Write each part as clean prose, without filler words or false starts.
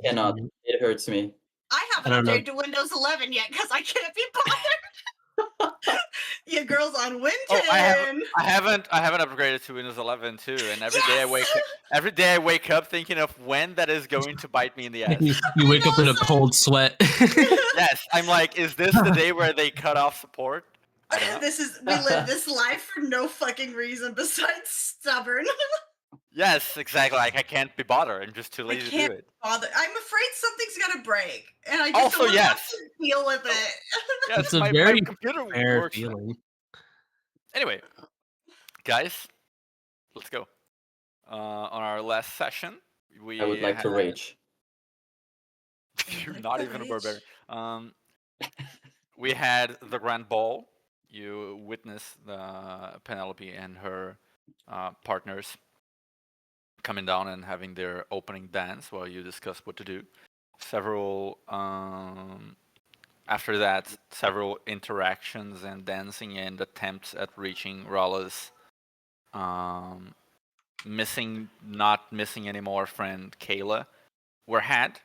cannot. It hurts me. I haven't I don't know. updated to Windows 11 yet because I can't be bothered. You girls on Win 10. Oh, I haven't upgraded to Windows 11 too, and every day I wake up thinking of when that is going to bite me in the ass. You wake up in a cold sweat. Yes, I'm like, is this the day where they cut off support? I don't know. We live this life for no fucking reason besides stubborn. Yes, exactly. Like I can't be bothered. I'm just too lazy to do it. Bother. I'm afraid something's gonna break, and I just Also, don't want yes. to deal with it. Yes, It's a my very computer fair works. feeling. Anyway, guys, let's go. On our last session, I would like to rage. You're not even a barbarian. We had the grand ball. You witnessed Penelope and her partners coming down and having their opening dance while you discussed what to do. After that, several interactions and dancing and attempts at reaching Rolla's not missing anymore friend Kayla were had,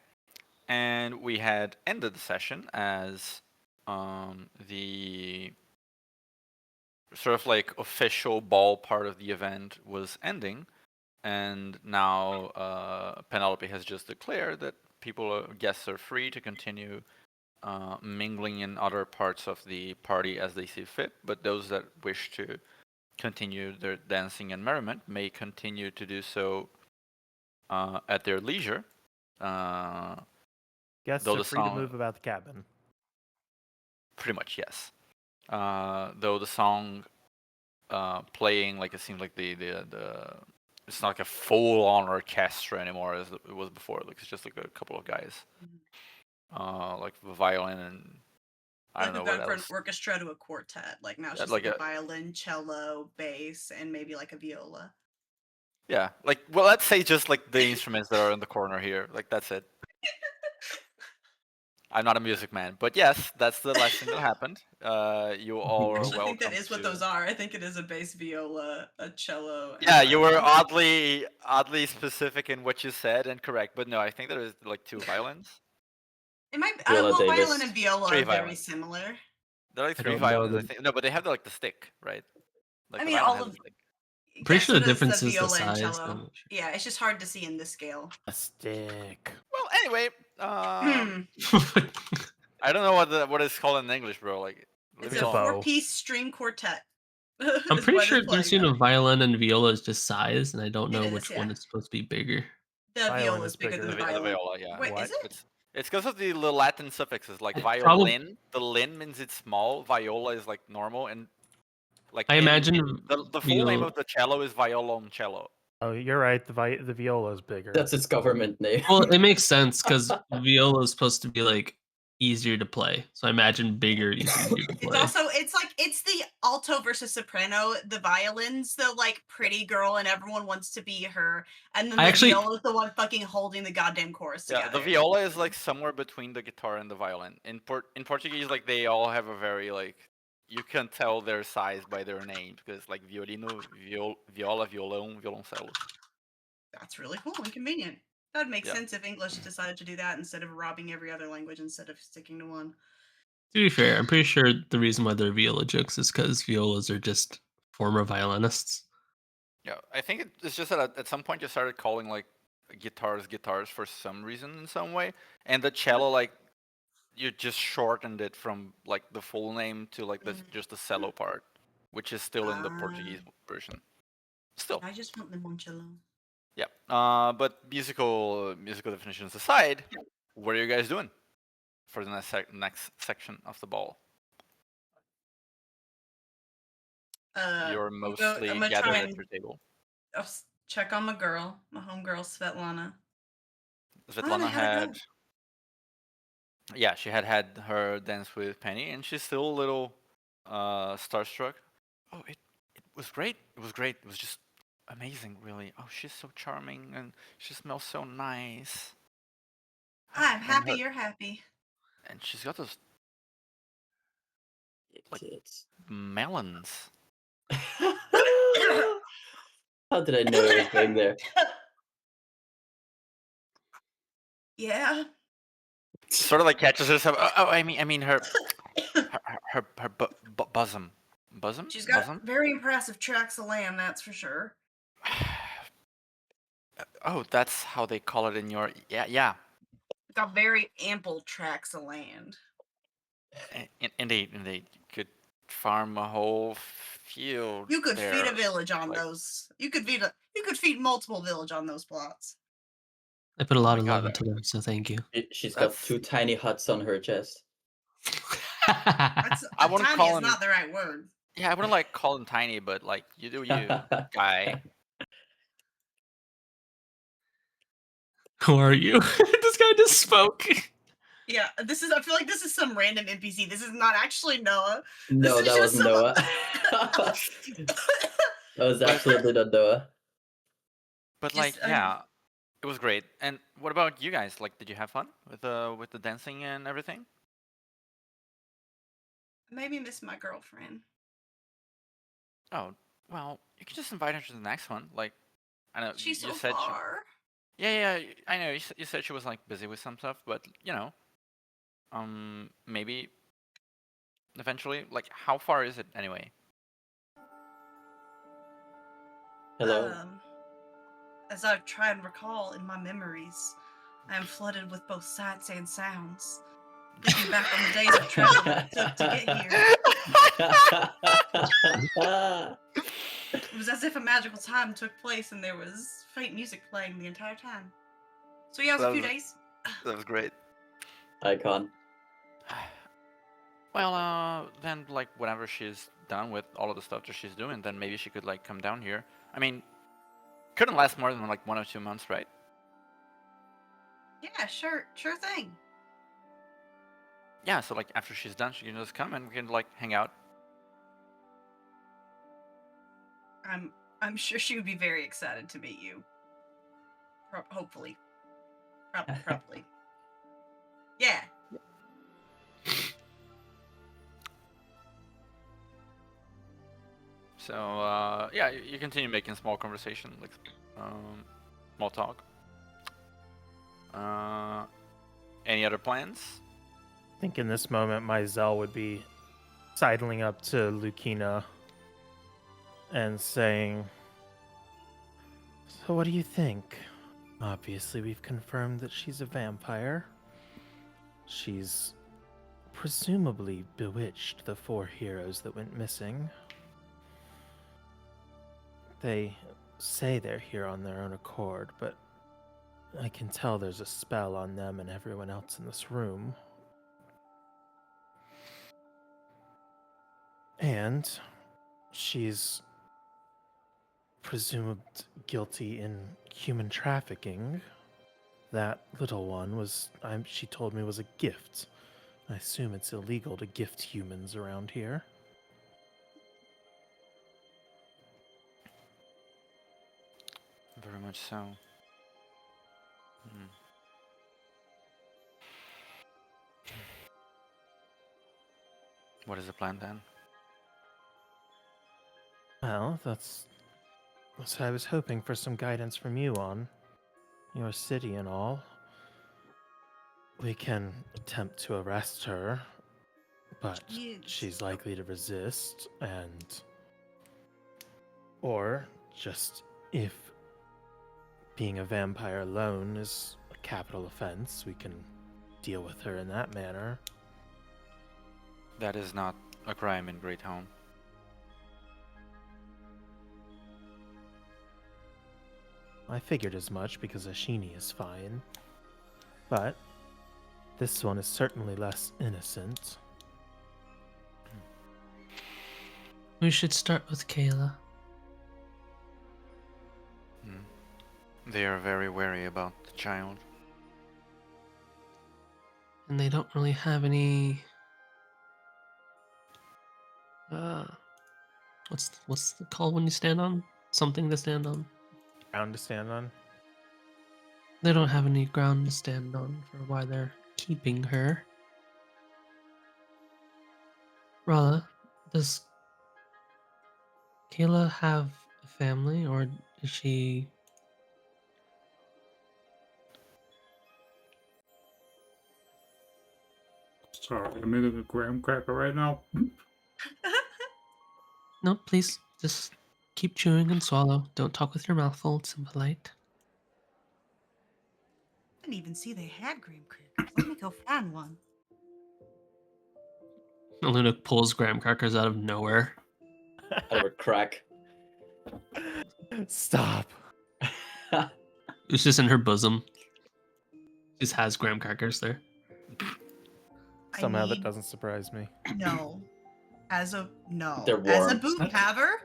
and we had ended the session as the sort of like official ball part of the event was ending, and now Penelope has just declared that guests are free to continue mingling in other parts of the party as they see fit, but those that wish to continue their dancing and merriment may continue to do so at their leisure. Guests are free to move about the cabin. Pretty much, yes. Though the song playing, like it seems like the it's not like a full-on orchestra anymore as it was before. Like it's just like a couple of guys, like the violin and I don't know what else. From an orchestra to a quartet. Like now it's just like a violin, cello, bass, and maybe like a viola. Yeah, like let's say just like the instruments that are in the corner here. Like that's it. I'm not a music man, but yes, that's the last thing that happened. You all are welcome. I think that is what those are. I think it is a bass, viola, a cello. Yeah, you were oddly specific in what you said and correct, but no, I think there is like two violins. It might. Violin and viola are very similar. There are like three violins, I think. No, but they have like the stick, right? Like I mean, all of. Pretty sure the difference is the size. Yeah, it's just hard to see in this scale. A stick. Well, anyway, I don't know what it's called in English, bro. Like, it's a 4-piece string quartet. I'm pretty sure between a violin and viola is just size, and I don't know which one is supposed to be bigger. The viola is bigger than the violin. The viola, yeah. Wait, is it? It's because of the Latin suffixes. Like violin, the lin means it's small. Viola is like normal, and like I imagine the full name of the cello is violoncello. Oh, you're right. The viola is bigger. That's its government name. Well, it makes sense because viola is supposed to be like easier to play, so I imagine bigger, easier to play. It's the alto versus soprano. The violin's the like pretty girl, and everyone wants to be her, and then the viola is the one fucking holding the goddamn chorus together. Yeah, the viola is like somewhere between the guitar and the violin. In Portuguese, like they all have a very like. You can tell their size by their name because like violino, viola, violão, violoncelo. That's really cool and convenient. That would make sense if English decided to do that instead of robbing every other language instead of sticking to one. To be fair, I'm pretty sure the reason why they're viola jokes is because violas are just former violinists. Yeah, I think it's just that at some point you started calling like guitars for some reason in some way, and the cello like. You just shortened it from like the full name to like just the cello part, which is still in the Portuguese version. Still, I just want the cello. Yeah, but musical definitions aside, what are you guys doing for the next section of the ball? You're mostly gathered at your table. I'll check on my homegirl Svetlana. Svetlana had. Yeah, she had her dance with Penny, and she's still a little starstruck. Oh, it was great. It was great. It was just amazing, really. Oh, she's so charming, and she smells so nice. I'm happy you're happy. And she's got those like melons. How did I know it was going there? Yeah. Sort of like catches herself. Oh, I mean her bosom. Bosom? She's got Bosom? very impressive tracts of land, that's for sure. Oh, that's how they call it in your... Yeah. Got very ample tracts of land. Indeed. You could farm a whole field You could there. feed a village on like- those. You could feed multiple village on those plots. I put a Oh lot my of God, love into them, so thank you. She's got That's- 2 tiny huts on her chest. That's I wouldn't tiny call is him... not the right word. Yeah, I wouldn't like call him tiny, but like you do you, guy. Who are you? This guy just spoke. Yeah, I feel like this is some random NPC. This is not actually Noah. No, This is that just wasn't some- Noah. That was absolutely not Noah. But Just, like, yeah, it was great. And what about you guys? Like, did you have fun with the dancing and everything? Maybe miss my girlfriend. Oh, well, you can just invite her to the next one. Like, I know She's you so said she... far. Yeah, I know you said she was like busy with some stuff, but maybe eventually. Like, how far is it anyway? Hello. As I try and recall in my memories, I am flooded with both sights and sounds. Thinking back on the days of travel that it took to get here, it was as if a magical time took place and there was faint music playing the entire time. So yeah, it was a few days. That was great. Icon. Well, then, like, whenever she's done with all of the stuff that she's doing, then maybe she could, like, come down here. I mean, couldn't last more than, like, 1 or 2 months, right? Yeah, sure thing. Yeah, so, like, after she's done, she can just come and we can, like, hang out. I'm sure she would be very excited to meet you. Hopefully. Probably. Yeah. So, yeah, you continue making small conversation, like, small talk. Any other plans? I think in this moment, my Zell would be sidling up to Lucina and saying, "So what do you think? Obviously, we've confirmed that she's a vampire. She's presumably bewitched the 4 heroes that went missing. They say they're here on their own accord, but I can tell there's a spell on them and everyone else in this room. And she's presumed guilty in human trafficking. That little one was, she told me, was a gift. I assume it's illegal to gift humans around here." Very much so. What is the plan then? Well, that's what I was hoping for some guidance from you on. Your city and all. We can attempt to arrest her, but Yes. she's likely to resist, or just if being a vampire alone is a capital offense, we can deal with her in that manner. That is not a crime in Great Home. I figured as much because Ashini is fine. But this one is certainly less innocent. We should start with Kayla. They are very wary about the child. And they don't really have any what's it called when you stand on? Something to stand on. Ground to stand on. They don't have any ground to stand on for why they're keeping her. Rala, does Kayla have a family, or is she Sorry, I'm eating a graham cracker right now. No, please, just keep chewing and swallow. Don't talk with your mouth full. It's impolite. I didn't even see they had graham crackers. Let me go find one. Luna pulls graham crackers out of nowhere. Out of a crack. Stop. It's just in her bosom. Just has graham crackers there. I Somehow that need- doesn't surprise me. No. No. They're As a warm. boob haver?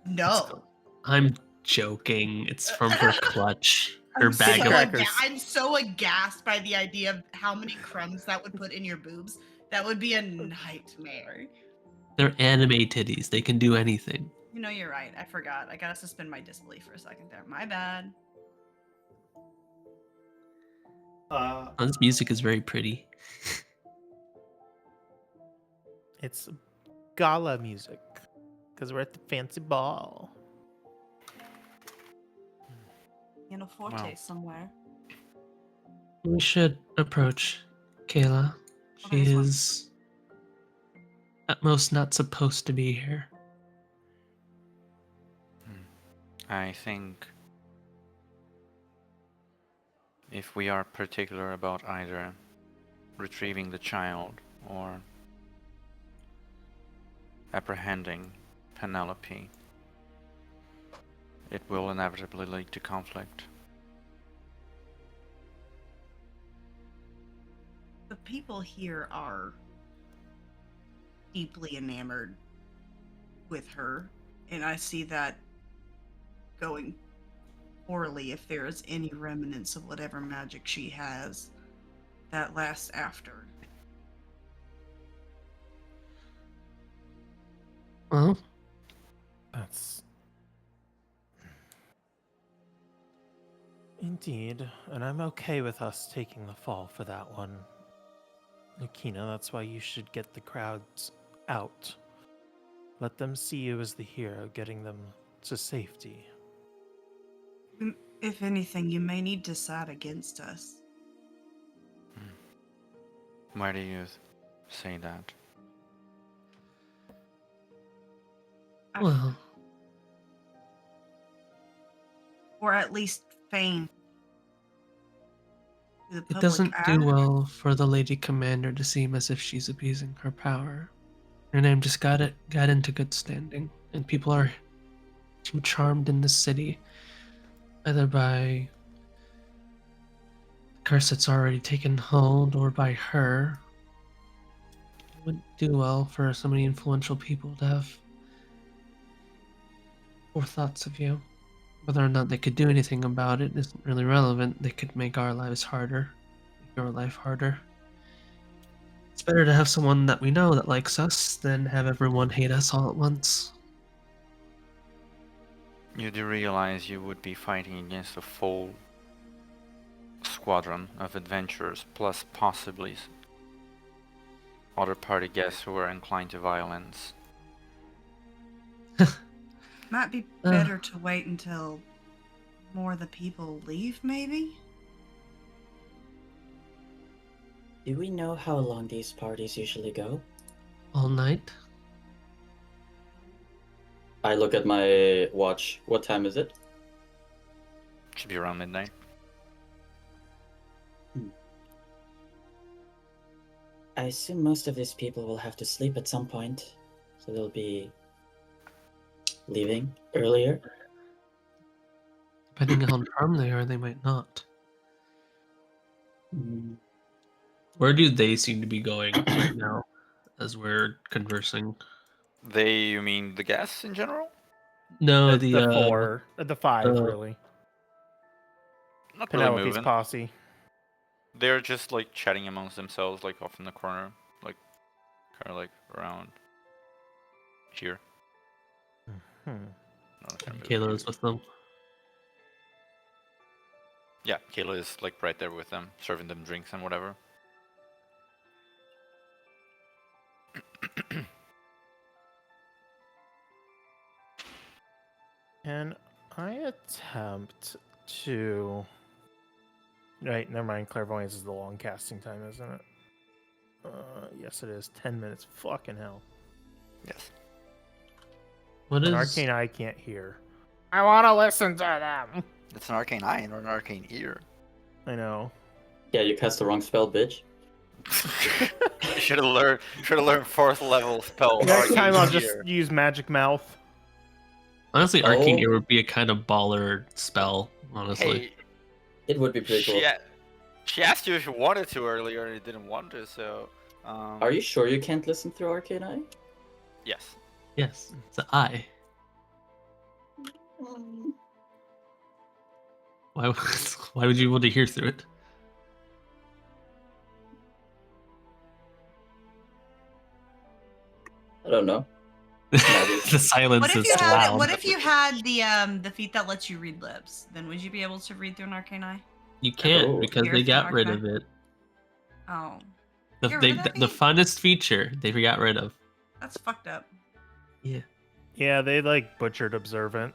No. I'm joking. It's from her clutch. Her I'm bag so of crackers. I'm so aghast by the idea of how many crumbs that would put in your boobs. That would be a nightmare. They're anime titties. They can do anything. You know, you're right. I forgot. I gotta suspend my disbelief for a second there. My bad. Oh, this music is very pretty. It's gala music. Because we're at the fancy ball. Pianoforte Wow. somewhere. We should approach Kayla. She Okay, this one. is at most not supposed to be here. I think if we are particular about either retrieving the child or apprehending Penelope, it will inevitably lead to conflict. The people here are deeply enamored with her, and I see that going poorly if there is any remnants of whatever magic she has that lasts after. Well, That's... Indeed, and I'm okay with us taking the fall for that one. Lukina, that's why you should get the crowds out. Let them see you as the hero, getting them to safety. If anything, you may need to side against us. Why do you say that? well, Or at least feign. To the it public doesn't eye. do well for the Lady Commander to seem as if she's abusing her power. Her name just got into good standing, and people are too charmed in this city, either by the curse that's already taken hold or by her. It wouldn't do well for so many influential people to have poor thoughts of you. Whether or not they could do anything about it isn't really relevant. They could make our lives harder, make your life harder. It's better to have someone that we know that likes us than have everyone hate us all at once. You do realize you would be fighting against a full squadron of adventurers, plus possibly other party guests who are inclined to violence. Might be better to wait until more of the people leave, maybe? Do we know how long these parties usually go? All night? I look at my watch. What time is it? Should be around midnight. I assume most of these people will have to sleep at some point, so they'll be leaving earlier. Depending on how charmed they are, they might not. Mm, Where do they seem to be going right now as we're conversing? You mean the guests in general? No, The five, uh, really. Not really Penelope's moving. posse. They're just like chatting amongst themselves, like off in the corner, like kind of like around here. Hmm. No, they're moving. Kayla is with them. Yeah, Kayla is like right there with them, serving them drinks and whatever. Can I attempt to... Right, never mind. Clairvoyance is the long casting time, isn't it? Yes, it is. 10 minutes. Fucking hell. Yes. What An is arcane eye can't hear. I want to listen to them. It's an arcane eye or an arcane ear. I know. Yeah, you cast the wrong spell, bitch. Should have learned 4th level spell. Next arcane time I'll ear. just use magic mouth. honestly arcane Oh. ear would be a kind of baller spell. Honestly, Hey, It would be pretty cool. she asked you if you wanted to earlier, and you didn't want to. So, Are you sure you can't listen through Arcane Eye? Yes. yes, it's an eye. Why? Why would you want to hear through it? I don't know. The silence What if is you had loud. what if you had the feat that lets you read lips? Then would you be able to read through an arcane eye? You can't Oh. because Hear they through got an rid arcane of it. Oh, The, Get they, rid of that the feat? funnest feature they got rid of. that's fucked up. Yeah. Yeah, they like butchered observant.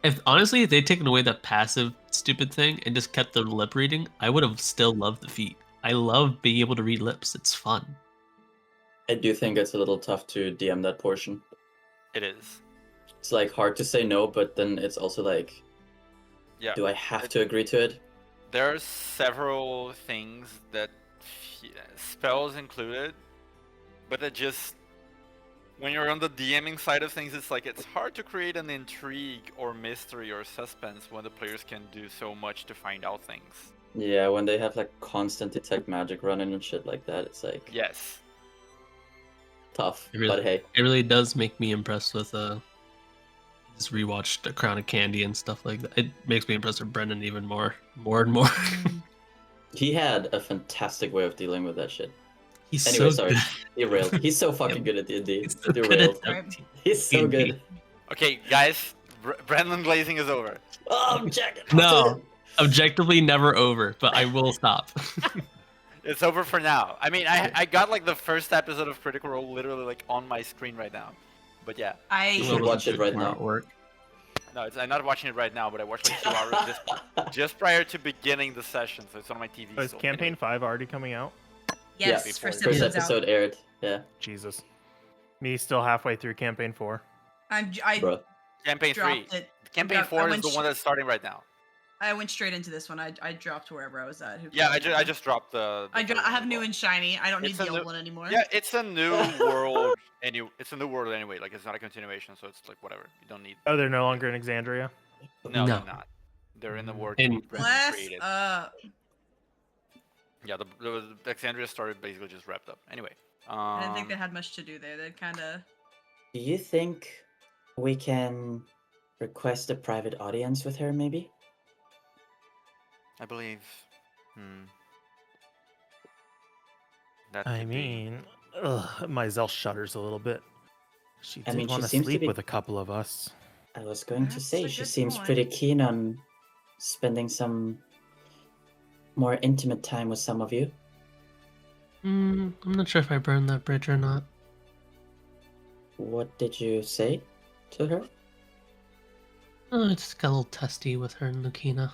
If honestly, if they'd taken away that passive stupid thing and just kept the lip reading, I would have still loved the feat. I love being able to read lips. It's fun. I do think it's a little tough to DM that portion. It is. It's like hard to say no, but then it's also like, Yeah. do I have to agree to it? There are several things that spells included, but it just when you're on the DMing side of things, it's like it's hard to create an intrigue or mystery or suspense when the players can do so much to find out things. Yeah, when they have like constant detect magic running and shit like that, it's like Yes. tough. It really, But hey, it really does make me impressed with just rewatched A Crown of Candy and stuff like that. It makes me impressed with Brendan even more and more. he had a fantastic way of dealing with that shit. He's Anyway, so sorry, good. derailed. He's so fucking Yeah. good at D&D. He's so good Derailed. at Right. He's so D&D. good. Okay, guys, Brandon glazing is over. Oh, Jack. No, objectively never over, but I will stop. It's over for now. I mean, I got like the first episode of Critical Role literally like on my screen right now. But yeah, You should I watch it right now. Work. no, I'm not watching it right now, but I watched like 2 hours just prior to beginning the session, so it's on my TV. Oh, is still. campaign Anyway. 5 already coming out? yes, before first it- First episode's episode out. aired. Yeah, Jesus. Me still halfway through campaign 4. I bro. Campaign 3. dropped it. Campaign I 4 is went the one that's starting right now. I went straight into this one. I dropped wherever I was at. Who Yeah, cares? I just dropped the. I have new one. and shiny. I don't need It's the a old new- one anymore. Yeah, it's a new world. It's a new world anyway. Like it's not a continuation, so it's like whatever. You don't need. Oh, they're no longer in Exandria? No, No. they're not. They're in the world And- Brandon Bless created. up. Yeah, the Alexandria story basically just wrapped up. Anyway, I didn't think they had much to do there. They kind of. Do you think we can request a private audience with her, maybe? I believe. That I could be- mean, my Zell shudders a little bit. She I did mean, she want to seems to sleep be- with a couple of us. I was going to That's say a she good seems point. pretty keen on spending some more intimate time with some of you. I'm not sure if I burned that bridge or not. What did you say to her? Oh, I just got a little testy with her and Lukina.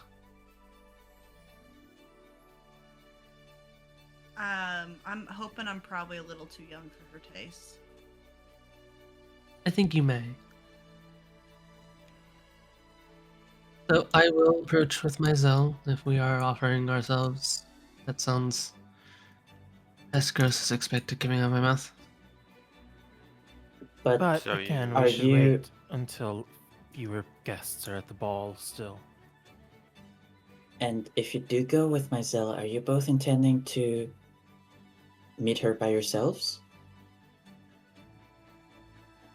I'm hoping I'm probably a little too young for her taste. I think you may. So I will approach with my Zell if we are offering ourselves. That sounds as gross as expected coming out of my mouth. But So again, Are we should you- wait until fewer guests are at the ball still. and if you do go with my Zell, are you both intending to meet her by yourselves?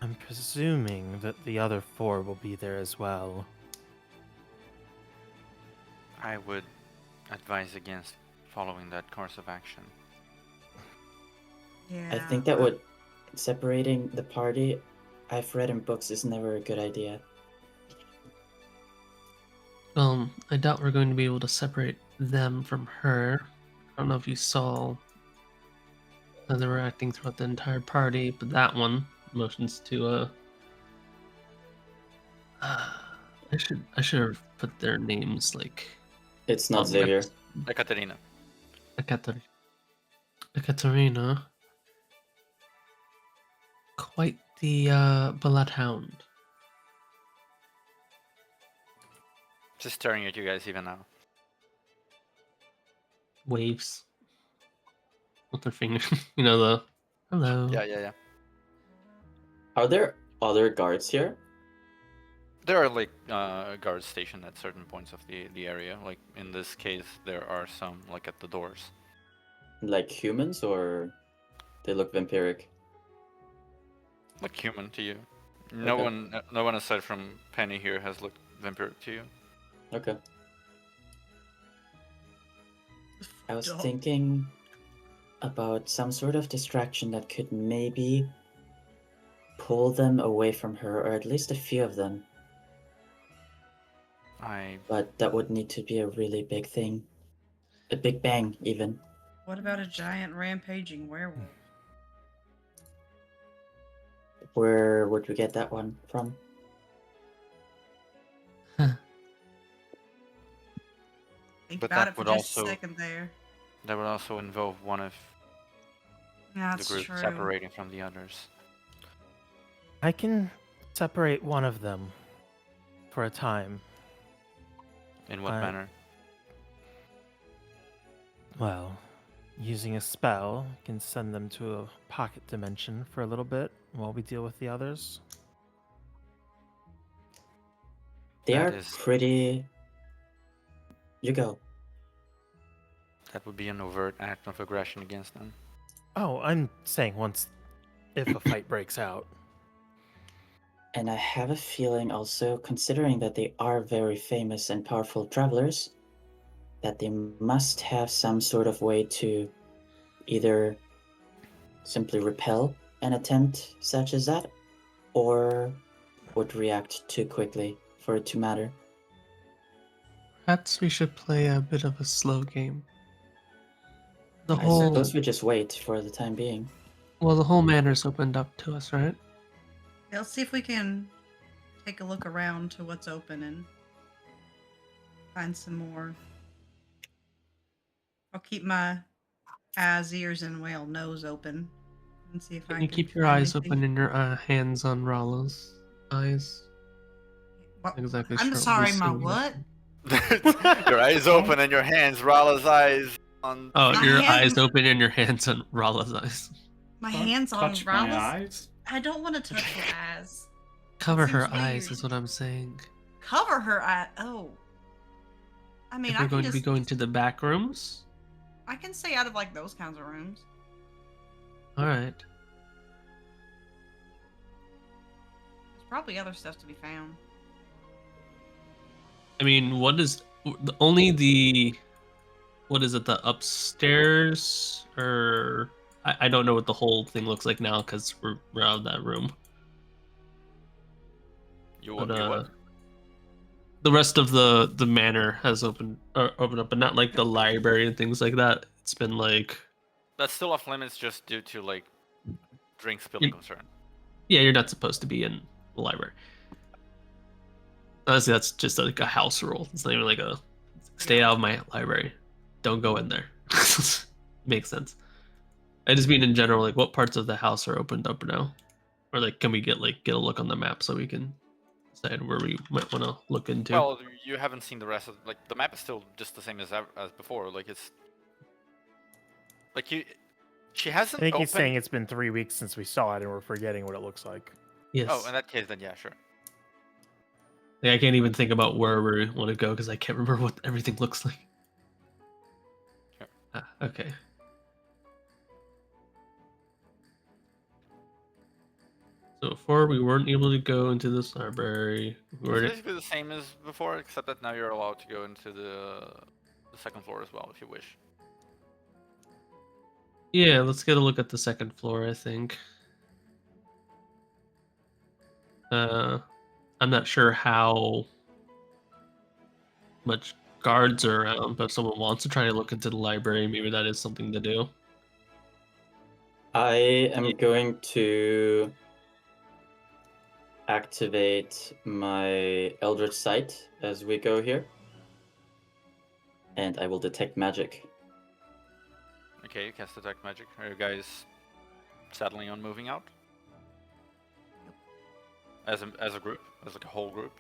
I'm presuming that the other 4 will be there as well. I would advise against following that course of action. Yeah. I think that would separating the party, I've read in books, is never a good idea. Well, I doubt we're going to be able to separate them from her. I don't know if you saw how they were acting throughout the entire party, but that one motions to I should have put their names like It's not Oh, Xavier. Ekaterina. Ekaterina. the Katarina. Quite the bloodhound. Just staring at you guys even now. Waves with their fingers. You know, the hello. Yeah. Are there other guards here? There are like guards stationed at certain points of the area. Like in this case, there are some like at the doors. Like humans, or they look vampiric? Look human to you. No Okay. one aside from Penny here has looked vampiric to you. Okay. I was Dog. thinking about some sort of distraction that could maybe pull them away from her, or at least a few of them. But that would need to be a really big thing. A big bang, even. What about a giant rampaging werewolf? Where would we get that one from? Think But about that it for would just also- a second there. That would also involve one of That's the group true. separating from the others. I can separate one of them for a time. In what manner? Well, using a spell can send them to a pocket dimension for a little bit while we deal with the others. They That are is- pretty... You go. That would be an overt act of aggression against them. Oh, I'm saying if a fight breaks out. And I have a feeling also, considering that they are very famous and powerful travelers, that they must have some sort of way to either simply repel an attempt such as that, or would react too quickly for it to matter. Perhaps we should play a bit of a slow game. The I whole suppose we just wait for the time being. the whole manor's opened up to us, right? Yeah, let's see if we can take a look around to what's open and find some more. I'll keep my eyes, ears, and whale nose open and see if I Can can you keep your find eyes anything. open and your hands on Rala's eyes? What? Not exactly I'm sure sorry, we'll my see what? Your eyes open and your hands, Rala's eyes on. Oh, My your hands- eyes open and your hands on Rala's eyes. My Don't hands on touch my Rala's. eyes. I don't want to touch her eyes. Cover her seems eyes weird. is what I'm saying. Cover her eye. Oh. I mean, If I we're can going to be just. going to the back rooms, I can stay out of like those kinds of rooms. all right. There's probably other stuff to be found. I mean, what is only the what is it? The upstairs, or I don't know what the whole thing looks like now because we're out of that room. You But what? the rest of the manor has opened up, but not like the library and things like that. It's been like That's still off limits just due to like drink spilling concern. yeah, you're not supposed to be in the library. Honestly, that's just like a house rule. It's not even like a stay out of my library. Don't go in there. Makes sense. I just mean in general, like what parts of the house are opened up now, or like can we get a look on the map so we can decide where we might want to look into. Well, you haven't seen the rest of like the map is still just the same as before. Like it's like she I hasn't. think he's opened- saying it's been 3 weeks since we saw it and we're forgetting what it looks like. Yes. Oh, in that case, then yeah, sure. Like, I can't even think about where we want to go because I can't remember what everything looks like. Sure. Okay. So before we weren't able to go into this library. We It's were basically the same as before, except that now you're allowed to go into the second floor as well if you wish. Yeah, let's get a look at the second floor, I think. I'm not sure how much guards are around, but if someone wants to try to look into the library, maybe that is something to do. I am going to activate my Eldritch Sight as we go here. And I will detect magic. Okay, you cast detect magic. Are you guys settling on moving out? As a group, as like a whole group.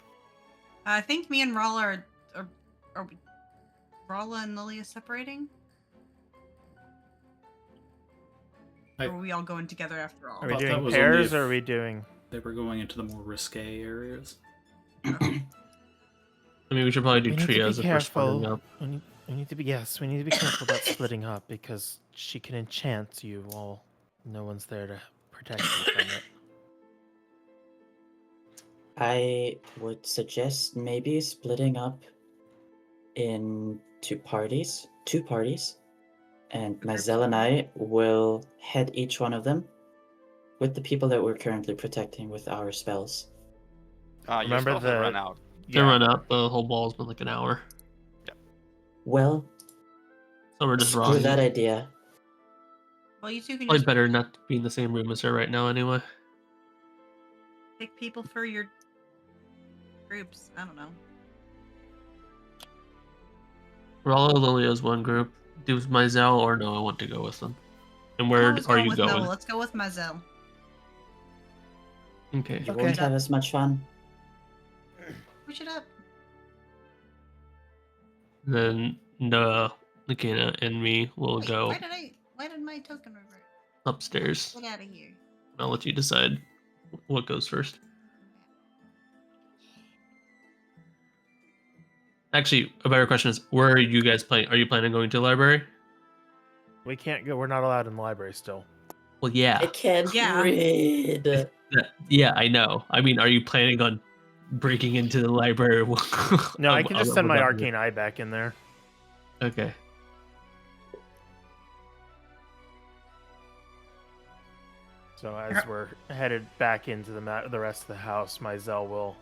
I think me and Rala are Rala and Lilia separating? Or are we all going together after all? Are we thought that doing was only pairs if- or are we doing? They were going into the more risque areas. I mean, we should probably do We need to be trios if we're splitting careful. up. We need to be careful about splitting up because she can enchant you while no one's there to protect you from it. I would suggest maybe splitting up in two parties, and Mazel and I will head each one of them with the people that we're currently protecting with our spells. Your Remember spells have run out. They run out. The whole ball's been like an hour. Well, So we're just screw wrong. that idea. Well, you two can Probably just better not to be in the same room as her right now anyway. pick people for your groups. I don't know. Rala Lilia's one group. Do Mizell or no, I want to go with them. And where Always are going you with going? Noah. Let's go with Mazel. Okay. You Okay. won't have as much fun. Push it up. Then Nikina and me will Wait, go why did my token revert? upstairs. Get out of here. I'll let you decide what goes first. Actually, a better question is, where are you guys playing? Are you planning on going to the library? We can't go. We're not allowed in the library still. Well, yeah. I can't Yeah. read. Yeah, I know. I mean, are you planning on breaking into the library? No, I can just send my without- arcane eye back in there. Okay. So as we're headed back into the rest of the house, Mizell will,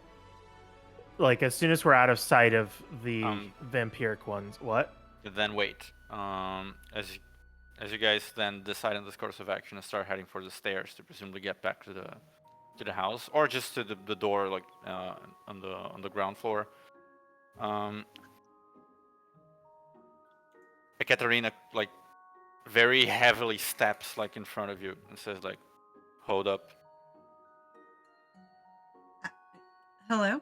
like, as soon as we're out of sight of the vampiric ones. What? Then wait. As you guys then decide on this course of action and start heading for the stairs to presumably get back to the house, or just to the door, like on the ground floor. Ekaterina like very heavily steps like in front of you and says like, "Hold up." Hello?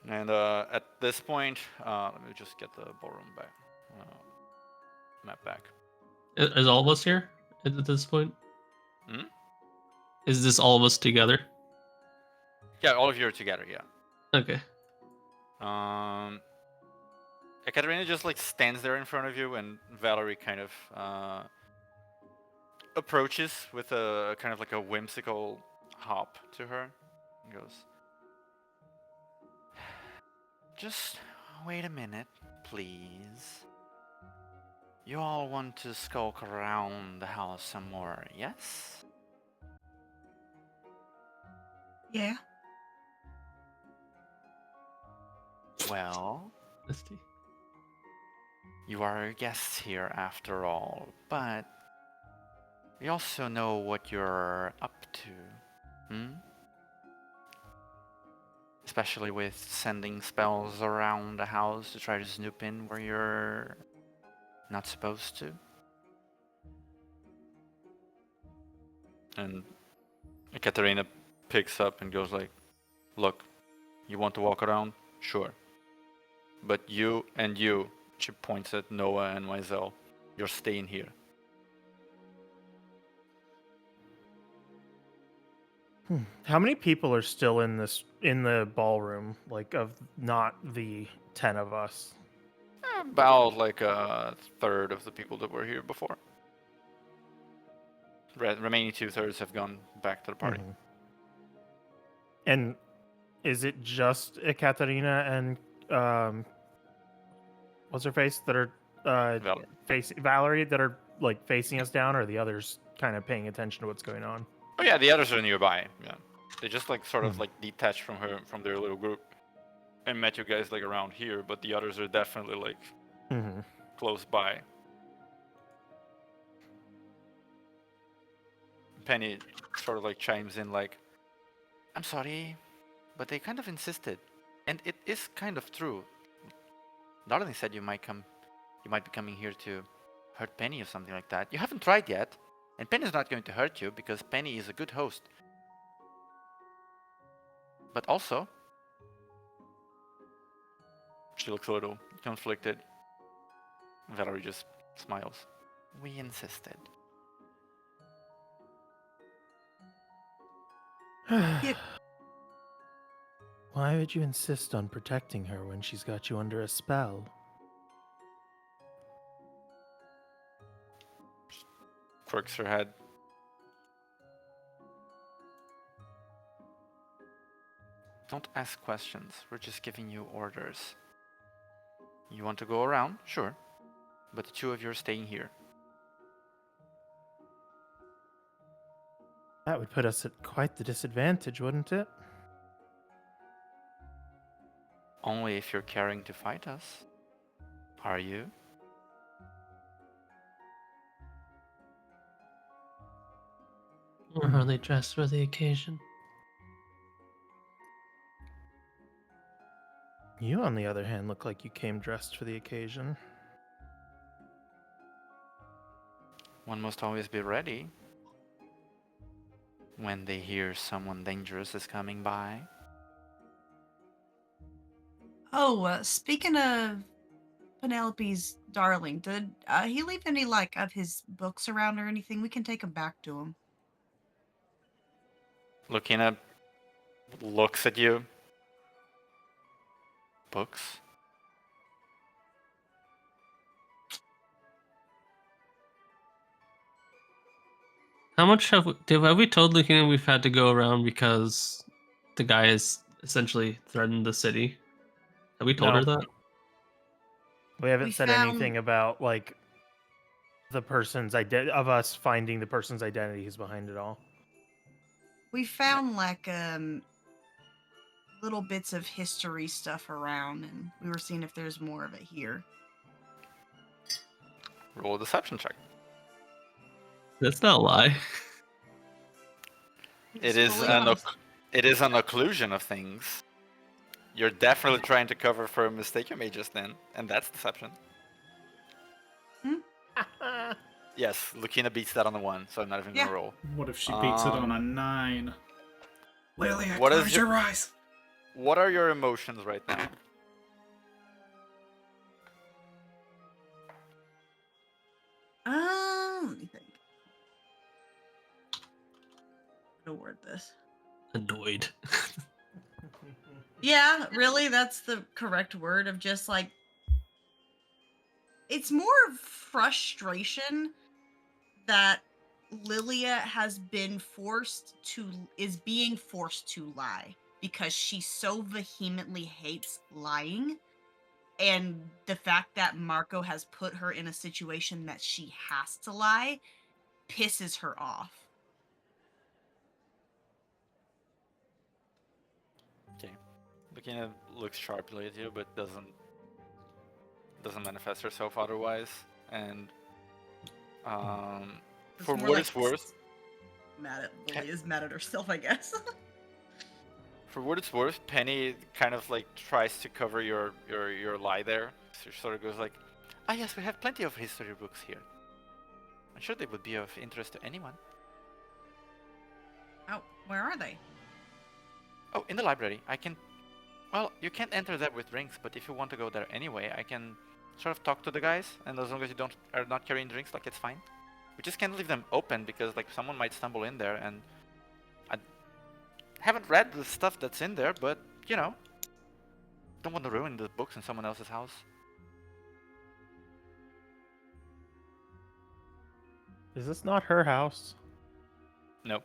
And at this point, let me just get the ballroom back, map back. Is all of us here at this point? Hmm? Is this all of us together? Yeah, all of you are together. Yeah. Okay. Ekaterina just like stands there in front of you, and Valerie kind of approaches with a kind of like a whimsical hop to her and goes, "Just wait a minute, please. You all want to skulk around the house some more, yes?" Yeah. Well, Misty. you are guests here after all, but we also know what you're up to, hmm? Especially with sending spells around the house to try to snoop in where you're not supposed to. And Ekaterina picks up and goes like, "Look, you want to walk around? Sure. But you and you," she points at Noah and Mizell, "you're staying here." How many people are still in the ballroom? Like, of not the 10 of us. About like a third of the people that were here before. Remaining 2/3 have gone back to the party. Mhm. And is it just Ekaterina and what's her face that are Valerie. Valerie that are like facing us down, or are the others kind of paying attention to what's going on? Oh yeah, the others are nearby. Yeah, they just like sort of like detached from their little group and met you guys like around here, but the others are definitely like Mm-hmm. close by. Penny sort of like chimes in like, "I'm sorry, but they kind of insisted, and it is kind of true. Darling said you might come You might be coming here to hurt Penny or something like that. You haven't tried yet, and Penny's not going to hurt you because Penny is a good host. But also, she looks a little conflicted. Valerie just smiles. We insisted. Why would you insist on protecting her when she's got you under a spell? Quirks her head. Don't ask questions. We're just giving you orders. You want to go around? Sure. But the two of you are staying here. That would put us at quite the disadvantage, wouldn't it? Only if you're caring to fight us. Are you? Or are they dressed for the occasion? You, on the other hand, look like you came dressed for the occasion. One must always be ready when they hear someone dangerous is coming by. Oh, speaking of Penelope's darling, did he leave any of his books around or anything? We can take them back to him. Lucina looks at you. Books? How much have we told Lucina we've had to go around because the guy has essentially threatened the city? Have we told her No. that? We haven't We said found- anything about the person's of us finding the person's identity who's behind it all. We found little bits of history stuff around, and we were seeing if there's more of it here. Roll a deception check. That's not a lie. It is fully an honest. it is an occlusion of things. You're definitely trying to cover for a mistake you made just then, and that's deception. Yes, Lucina beats that on the 1, so I'm not even gonna roll. What if she beats it on a 9? Lilia, what is close your- your eyes. What are your emotions right now? Let me think. How to word this? Annoyed. Yeah, really, that's the correct word of just it's more frustration that Lilia is being forced to lie because she so vehemently hates lying, and the fact that Marco has put her in a situation that she has to lie pisses her off. Okay. Lucina looks sharply at you, but doesn't manifest herself otherwise. And for more what like it's worth, Lilia's mad at herself, I guess. for what it's worth, Penny kind of tries to cover your lie there. So she sort of goes like, "Ah, yes, we have plenty of history books here. I'm sure they would be of interest to anyone." Oh, where are they? Oh, in the library. Well, you can't enter that with drinks, but if you want to go there anyway, I can sort of talk to the guys, and as long as you are not carrying drinks, it's fine. We just can't leave them open because someone might stumble in there, and I haven't read the stuff that's in there, but don't want to ruin the books in someone else's house. Is this not her house? Nope.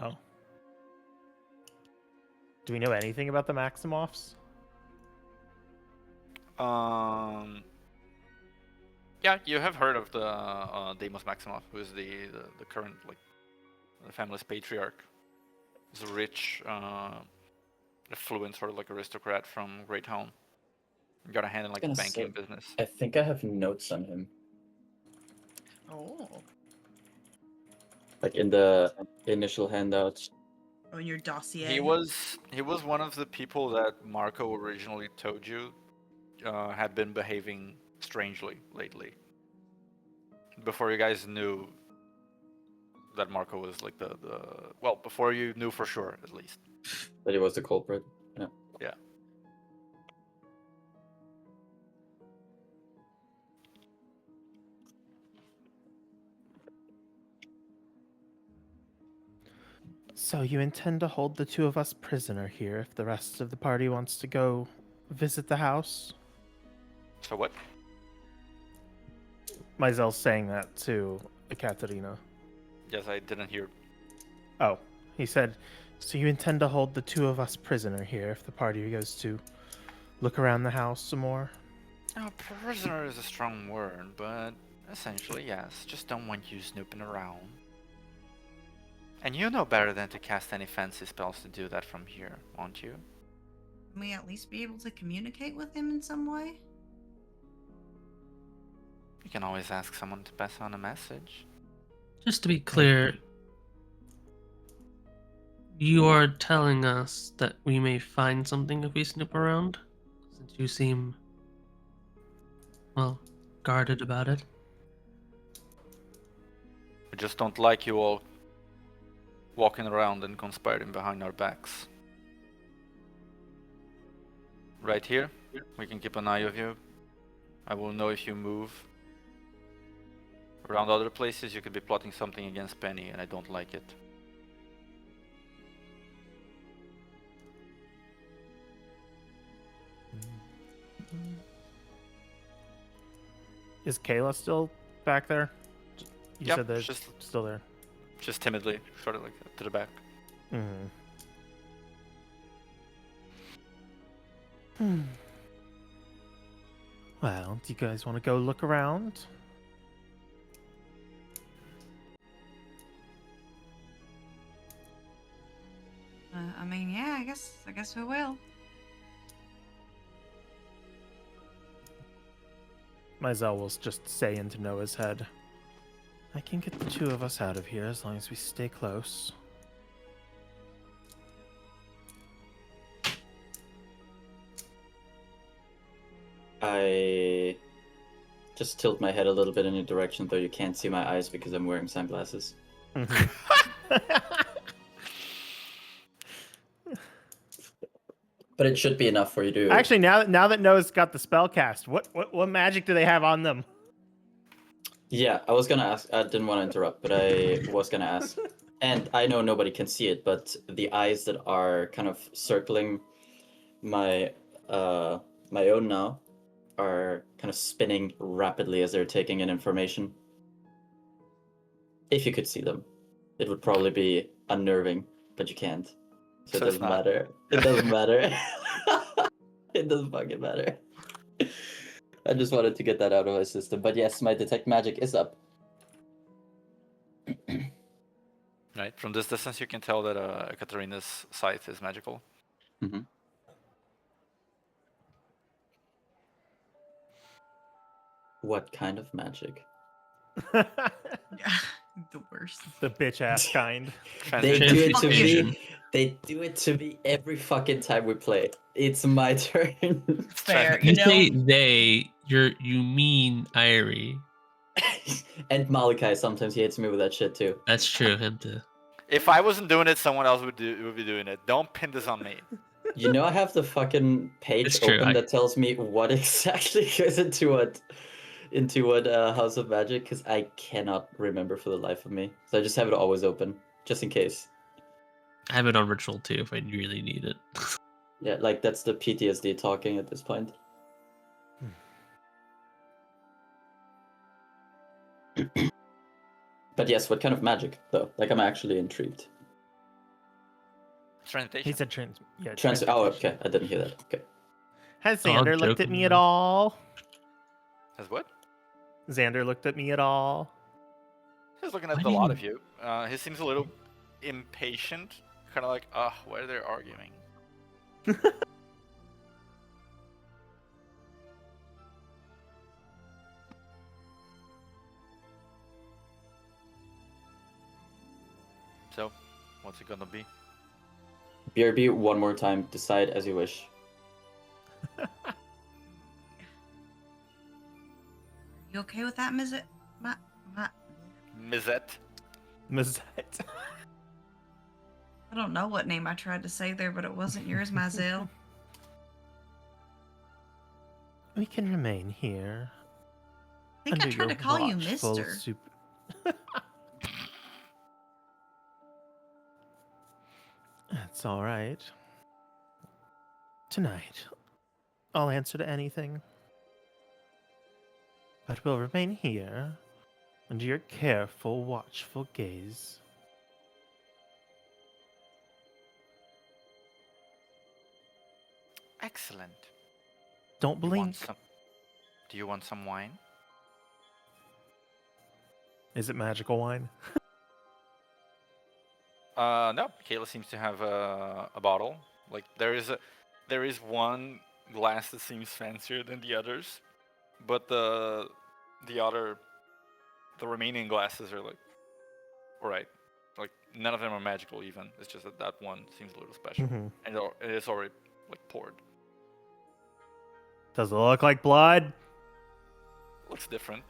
Oh. Do we know anything about the Maximoffs? Yeah, you have heard of the Deimos Maximoff, who is the current the family's patriarch. He's a rich, affluent sort of aristocrat from Great Home. Got a hand in the Gonna banking say- business. I think I have notes on him. Oh. In the initial handouts. Oh, in your dossier. He was one of the people that Marco originally told you had been behaving strangely lately. Before you guys knew that Marco was like the well, before you knew for sure, at least. That he was the culprit. Yeah. Yeah. So you intend to hold the two of us prisoner here if the rest of the party wants to go visit the house? So what? Maisel's saying that to Ekaterina. Yes, I didn't hear. Oh, he said, so you intend to hold the two of us prisoner here if the party goes to look around the house some more? Oh, prisoner is a strong word, but essentially yes. Just don't want you snooping around. And you know better than to cast any fancy spells to do that from here, won't you? Can we at least be able to communicate with him in some way? You can always ask someone to pass on a message. Just to be clear, you are telling us that we may find something if we snoop around? Since you seem, well, guarded about it. We just don't like you all walking around and conspiring behind our backs. Right here, we can keep an eye on you. I will know if you move. Around other places, you could be plotting something against Penny, and I don't like it. Is Kayla still back there? You Yep, said that just- it's still there. Just timidly, sort of like to the back. Mm-hmm. Well, do you guys want to go look around? I mean, yeah, I guess we will. Maisel will just say into Noah's head, I can get the two of us out of here as long as we stay close. I just tilt my head a little bit in your direction, though you can't see my eyes because I'm wearing sunglasses. But it should be enough for you to... Actually, now that Noah's got the spell cast, what magic do they have on them? Yeah, I was gonna ask. I didn't want to interrupt, but I was gonna ask. And I know nobody can see it, but the eyes that are kind of circling my my own now are kind of spinning rapidly as they're taking in information. If you could see them, it would probably be unnerving, but you can't. So it So it's doesn't not. matter. It doesn't matter. It doesn't fucking matter. I just wanted to get that out of my system. But yes, my detect magic is up. Right, from this distance you can tell that Katarina's scythe is magical. Mm-hmm. What kind of magic? The worst. The bitch ass kind. They do it to Transmutation. me. They do it to me every fucking time we play. It's my turn. Fair, You you know. say they, you mean Irie. And Malachi sometimes he hits me with that shit too. That's true, him too. If I wasn't doing it, someone else would be doing it. Don't pin this on me. You know I have the fucking page It's true, open that tells me what exactly goes into what House of Magic, because I cannot remember for the life of me. So I just have it always open, just in case. I have it on ritual too if I really need it. Yeah, like that's the PTSD talking at this point. But yes, what kind of magic though? Like I'm actually intrigued. Transmutation. He said Oh, transmutation. okay. I didn't hear that. Okay. Has Oh, I'm Xander looked at joking, me at man. all? As what? Xander looked at me at all? He's looking at Why the lot do of you. He seems a little impatient. Kind of like, why are they arguing? So, what's it gonna be? BRB one more time. Decide as you wish. You okay with that, Miz? Ma- Mizette. Mazette. I don't know what name I tried to say there, but it wasn't yours, Mazel. We can remain here. I think I under tried your to call you watchful Mister. That's all right. Tonight, I'll answer to anything. But we'll remain here under your careful, watchful gaze. Excellent. Don't You want blink. some? Do you want some wine? Is it magical wine? No. Kayla seems to have a bottle. Like there is one glass that seems fancier than the others, but the remaining glasses are like, alright. Like none of them are magical even. It's just that one seems a little special, Mhm. and it is already like poured. Does it look like blood? Looks different.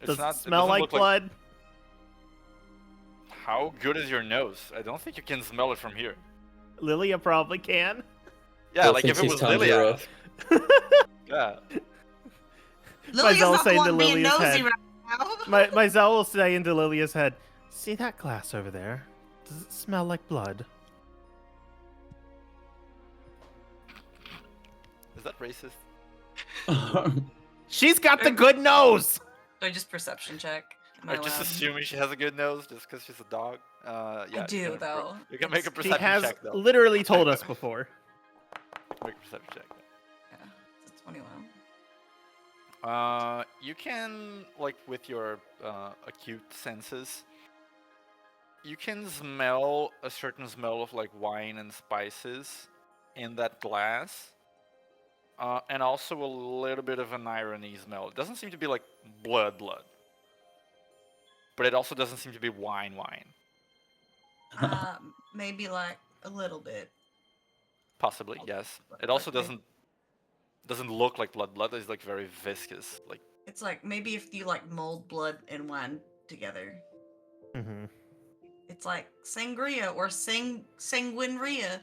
Does it It smell doesn't like look blood? How good is your nose? I don't think you can smell it from here. Lilia probably can. Yeah, Still like thinks if it he's was Lilia. Tanjiro. Yeah. Lilia's Myzel not the saying one to being Lilia's nosy head. right now. Myzel will say into Lilia's head, "See that glass over there? Does it smell like blood?" Is that racist? She's got the good nose! Do I just perception check? Am Or I just allowed? assuming she has a good nose just because she's a dog? Yeah. I do, though. You can make a It's- She perception has check though. literally told us before. Make a perception check. Yeah, it's a 21. You can like with your acute senses, you can smell a certain smell of like wine and spices in that glass. And also a little bit of an irony smell. It doesn't seem to be like blood, but it also doesn't seem to be wine. Maybe like a little bit. Possibly, yes. It also doesn't look like blood. Blood is like very viscous. Like It's like maybe if you like mold blood and wine together. Mm-hmm. It's like sangria or sanguinria.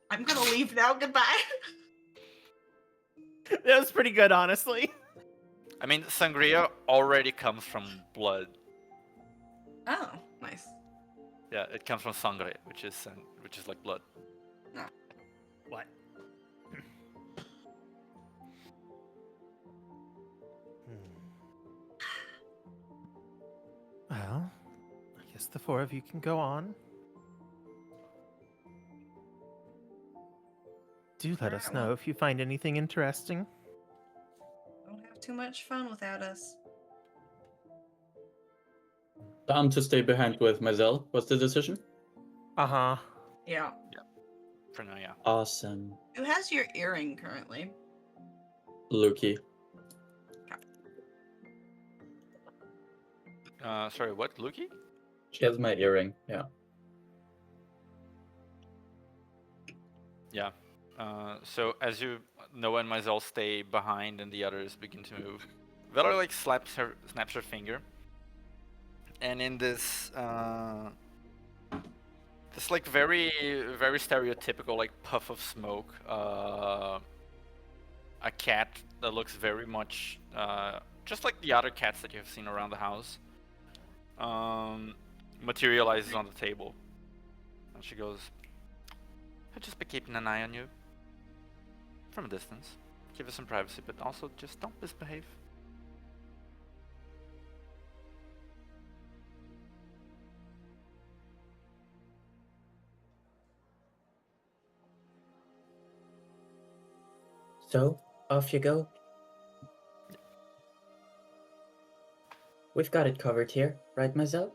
I'm gonna leave now. Goodbye. That was pretty good, honestly. I mean, sangria already comes from blood. Oh, nice. Yeah, it comes from sangre, which is like blood. What? Well, I guess the four of you can go on. Do let us Alright, know well. if you find anything interesting. Don't have too much fun without us. I'm to stay behind with Mazel. What's the decision? Uh-huh. Yeah. For now, yeah. Awesome. Who has your earring currently? Lukey. Sorry, what, Lukey? She has my earring, yeah. Yeah. So as you, Noah and Mazel stay behind and the others begin to move, Vela like snaps her finger, and in this this like very stereotypical like puff of smoke, a cat that looks very much just like the other cats that you have seen around the house materializes on the table, and she goes, "I'll just be keeping an eye on you. From a distance. Give us some privacy, but also just don't misbehave." So, off you go. We've got it covered here, right, Mazel?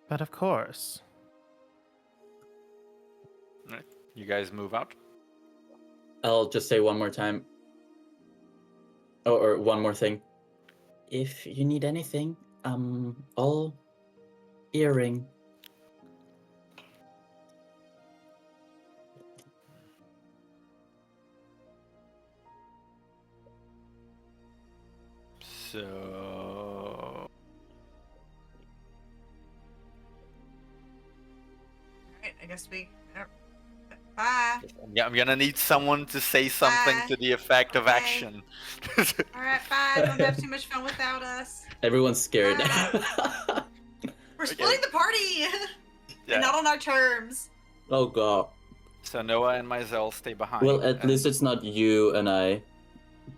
But of course. Right. You guys move out. I'll just say one more time. Oh, or one more thing. If you need anything, all earring. So Alright, I guess we. Bye. yeah, I'm gonna need someone to say something Bye. to the effect of Okay. action. Alright, bye. Don't have too much fun without us. Everyone's scared. We're Okay. splitting the party! Yeah. And not on our terms. Oh god. So Noah and Myzel stay behind. Well, at and- least it's not you and I.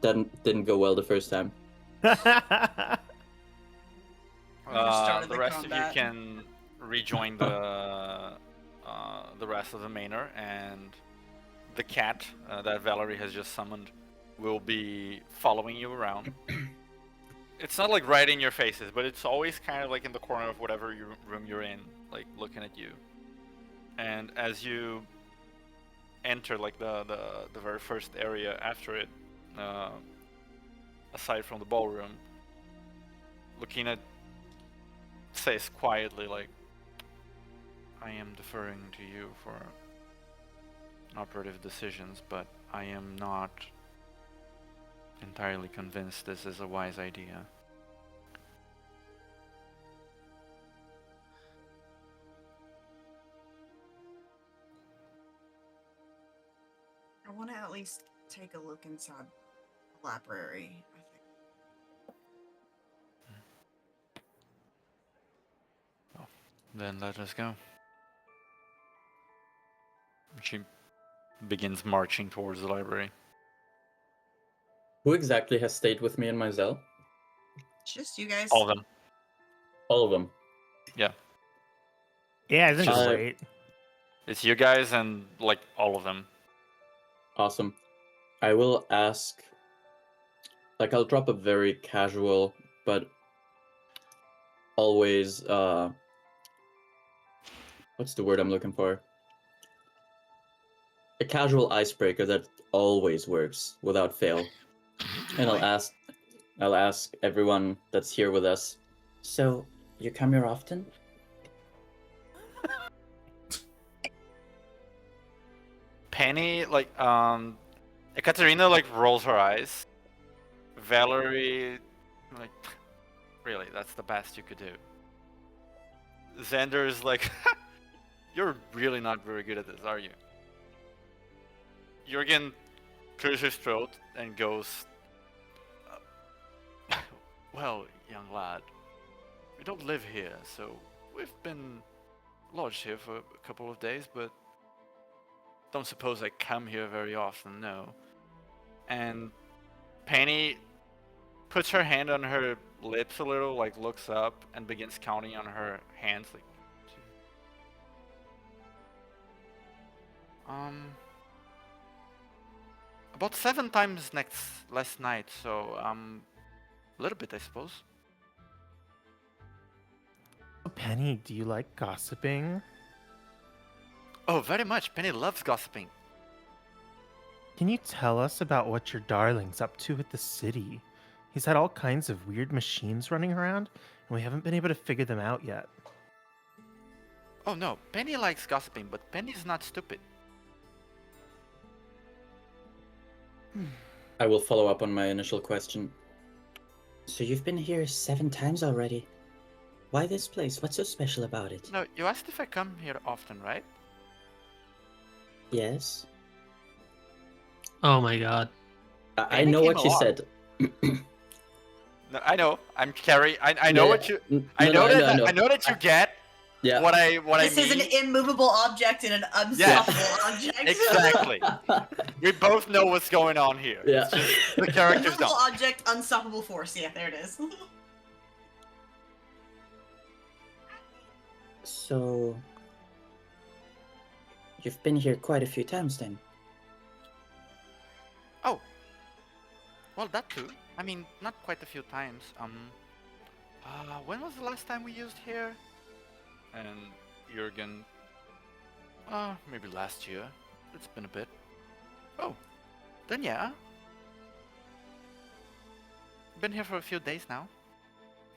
That didn't go well the first time. Never started the the rest combat. of you can rejoin the rest of the manor, and the cat that Valerie has just summoned will be following you around. It's not like right in your faces, but it's always kind of like in the corner of whatever room you're in, like looking at you. And as you enter like the very first area after it, aside from the ballroom, looking at says quietly like, I am deferring to you for operative decisions, but I am not entirely convinced this is a wise idea. I want to at least take a look inside the library, I think. Then let us go. She begins marching towards the library. Who exactly has stayed with me and Myzel? It's just you guys. All of them. All of them. Yeah, I think Just- it's great. It's you guys and like all of them. Awesome. I will ask. Like, I'll drop a very casual, but always. What's the word I'm looking for? A casual icebreaker that always works without fail. And I'll ask everyone that's here with us. So, you come here often? Penny, like, Ekaterina, like, rolls her eyes. Valerie, like, really, that's the best you could do. Xander is like, you're really not very good at this, are you? Jurgen clears his throat and goes, well, young lad, we don't live here, so we've been lodged here for a couple of days, but don't suppose I come here very often, no. And Penny puts her hand on her lips a little, like looks up and begins counting on her hands, like, about 7 times last night, so a little bit, I suppose. Penny, do you like gossiping? Oh, very much. Penny loves gossiping. Can you tell us about what your darling's up to at the city? He's had all kinds of weird machines running around, and we haven't been able to figure them out yet. Oh no, Penny likes gossiping, but Penny's not stupid. I will follow up on my initial question. So you've been here 7 times already. Why this place? What's so special about it? No, you asked if I come here often, right? Yes. Oh my god. I Penny know came what a you lot. said. No, I know. I'm carry. I know Yeah, what you. yeah. I No, know no, that. know. I know that you get Yeah. what I This is mean. an immovable object and an unstoppable object. Exactly. We both know what's going on here. Yeah. It's just the characters Immovable don't. object, unstoppable force. Yeah, there it is. So you've been here quite a few times then. Oh. Well, that too. I mean, not quite a few times. When was the last time we used here? And Jurgen. Maybe last year. It's been a bit. Oh. Then yeah. Been here for a few days now.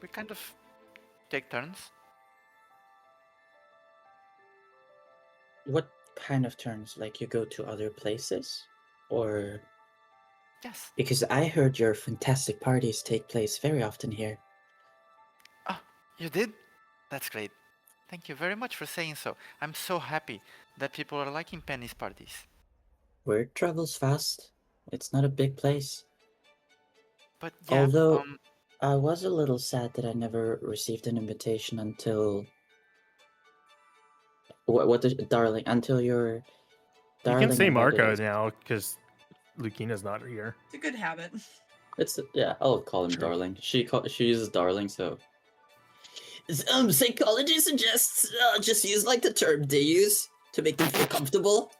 We kind of take turns. What kind of turns? Like you go to other places? Or Yes. Because I heard your fantastic parties take place very often here. Oh, you did? That's great. Thank you very much for saying so. I'm so happy that people are liking Penny's parties. Word travels fast. It's not a big place. But yeah, Although, I was a little sad that I never received an invitation until... What is darling? Until your You darling can say Marco ambassadors. now because Lucina's not here. It's a good habit. Yeah, I'll call him True. darling. She uses darling, so... Psychology suggests just use like the term they use to make them feel comfortable.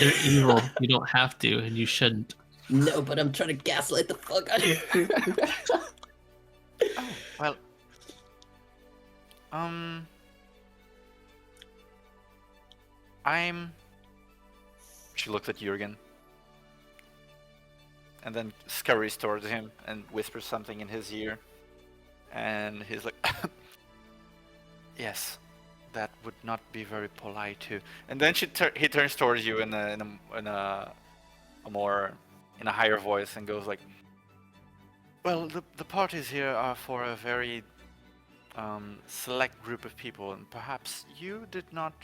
They're evil. You don't have to, and you shouldn't. No, but I'm trying to gaslight the fuck out of you. oh, well. She looked at Jurgen. And then scurries towards him and whispers something in his ear. And he's like, yes, that would not be very polite too. And then he turns towards you in a higher voice and goes like, well, the parties here are for a very select group of people, and perhaps you did not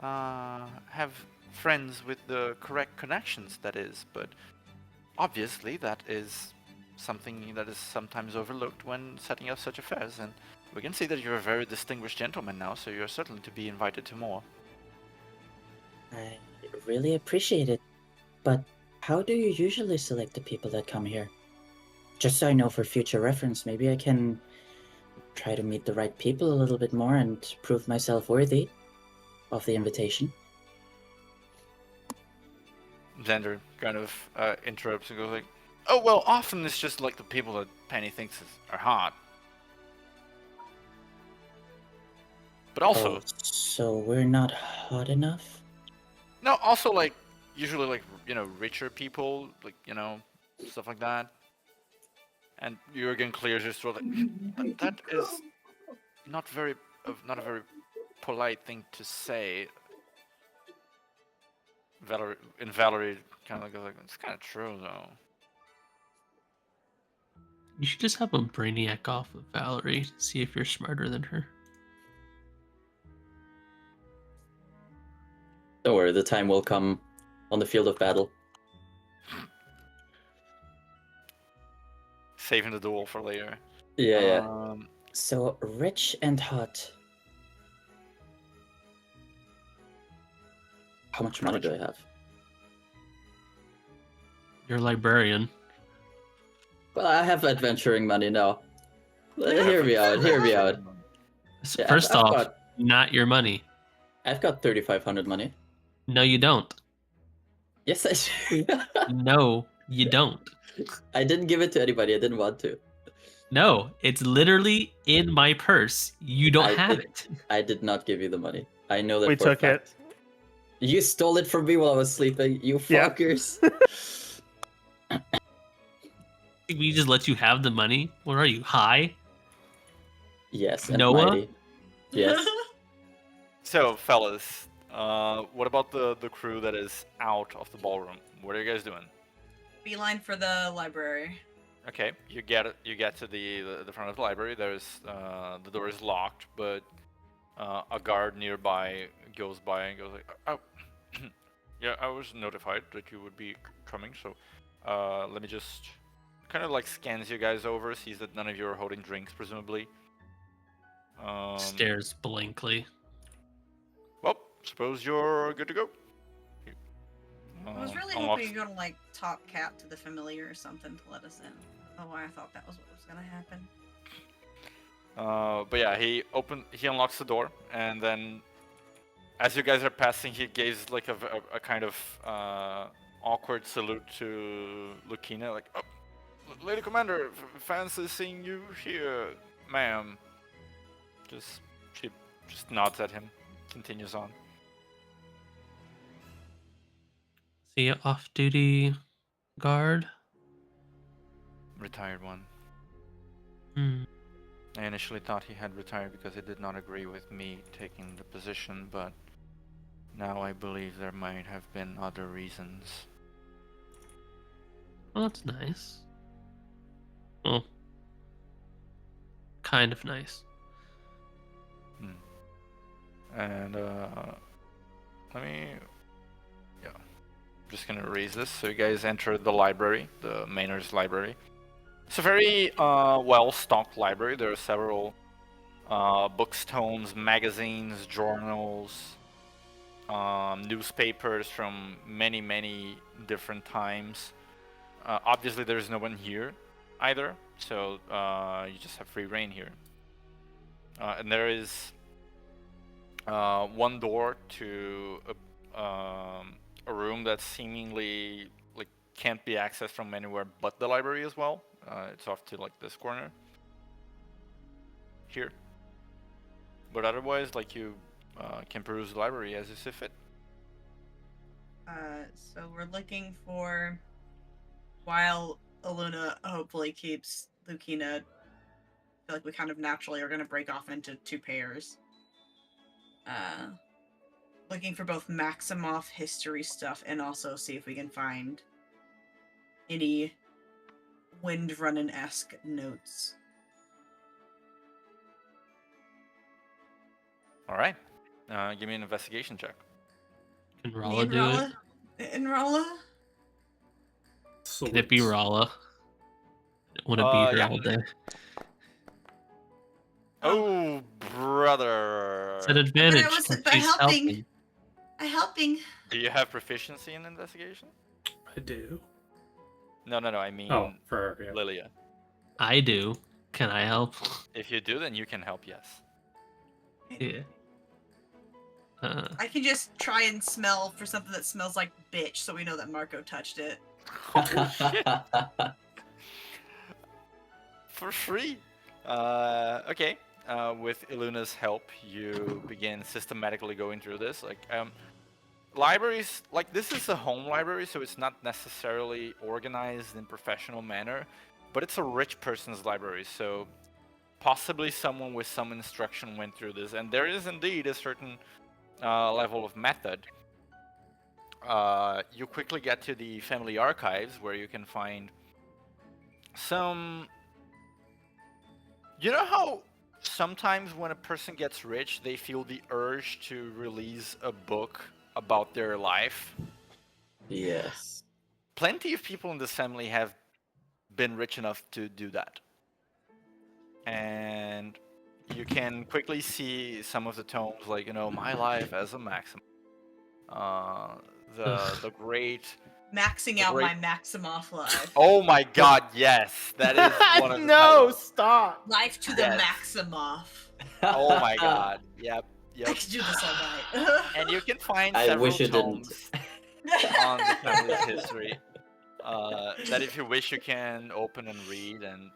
have friends with the correct connections, that is, but obviously that is something that is sometimes overlooked when setting up such affairs, and we can see that you're a very distinguished gentleman now, so you're certainly to be invited to more. I really appreciate it, but how do you usually select the people that come here? Just so I know for future reference, maybe I can try to meet the right people a little bit more and prove myself worthy of the invitation. Xander kind of interrupts and goes like, oh, well, often it's just like the people that Penny thinks are hot. But also... Oh, so we're not hot enough? No, also, like, usually, like, you know, richer people, like, you know, stuff like that. And Jurgen clears his throat like, that is not a very polite thing to say. Valerie kind of goes like, it's kind of true, though. You should just have a brainiac off of Valerie to see if you're smarter than her. Don't worry, the time will come on the field of battle. Saving the duel for later. Yeah. So, rich and hot. How much money do I have? You're a librarian. Well, I have adventuring money now. Hear me out. Yeah, First I've off, got- not your money. I've got 3,500 money. No, you don't. Yes, I do. No, you don't. I didn't give it to anybody. I didn't want to. No, it's literally in my purse. You don't have it. I did not give you the money. I know that We for a took it. fact. You stole it from me while I was sleeping, you Yeah. fuckers. We just let you have the money. What are you, high? Yes, and Noah? mighty. Yes. So, fellas, what about the crew that is out of the ballroom? What are you guys doing? Beeline for the library. Okay, you get to the front of the library. There's the door is locked, but a guard nearby goes by and goes like, "Oh, yeah, I was notified that you would be coming, so let me just..." Kind of like scans you guys over, sees that none of you are holding drinks, presumably. Stares blankly. Well, suppose you're good to go. I was really unlocks- hoping you're gonna like top cap to the familiar or something to let us in. Oh, I thought that was what was gonna happen. But yeah, he unlocks the door, and then as you guys are passing, he gives like a kind of awkward salute to Lucina, like, "Oh, Lady Commander, fancy seeing you here, ma'am." She just nods at him, continues on. See you off-duty guard? Retired one. Hmm. I initially thought he had retired because he did not agree with me taking the position, but now I believe there might have been other reasons. Well, that's nice. Well, kind of nice. And let me, yeah, I'm just gonna erase this. So you guys enter the library, the Manor's library. It's a very well-stocked library. There are several books, tomes, magazines, journals, newspapers from many different times. Obviously, there's no one here either, so you just have free reign here. And there is one door to a room that seemingly like can't be accessed from anywhere but the library as well. It's off to like this corner here, but otherwise, like you can peruse the library as you see fit. So we're looking for, while Aluna hopefully keeps Lucina, I feel like we kind of naturally are going to break off into two pairs. Looking for both Maximoff history stuff and also see if we can find any Windrunner-esque notes. All right, give me an investigation check. Can Rala do it? And Rala? Can it be Rala? I want to beat her Yeah. all day. Oh, brother. It's an advantage. By She's helping. By helping. Do you have proficiency in investigation? I do. No. I mean, for her, yeah. Lilia. I do. Can I help? If you do, then you can help. Yes. Yeah. I can just try and smell for something that smells like bitch, so we know that Marco touched it. Oh, shit. For free. Okay. With Iluna's help, you begin systematically going through this. Like, libraries, like this is a home library, so it's not necessarily organized in professional manner, but it's a rich person's library, so possibly someone with some instruction went through this, and there is indeed a certain level of method. You quickly get to the family archives, where you can find some... You know how sometimes when a person gets rich, they feel the urge to release a book about their life? Yes. Plenty of people in this family have been rich enough to do that. And you can quickly see some of the tomes, like, My Life as a Maxim. The great... Maxing out my Maximoff life. Oh my god, yes! That is one of the titles. Stop! Life to the Maximoff. Oh my god, yep. I could do this all night. And you can find I several wish you tomes on the family's history that if you wish you can open and read and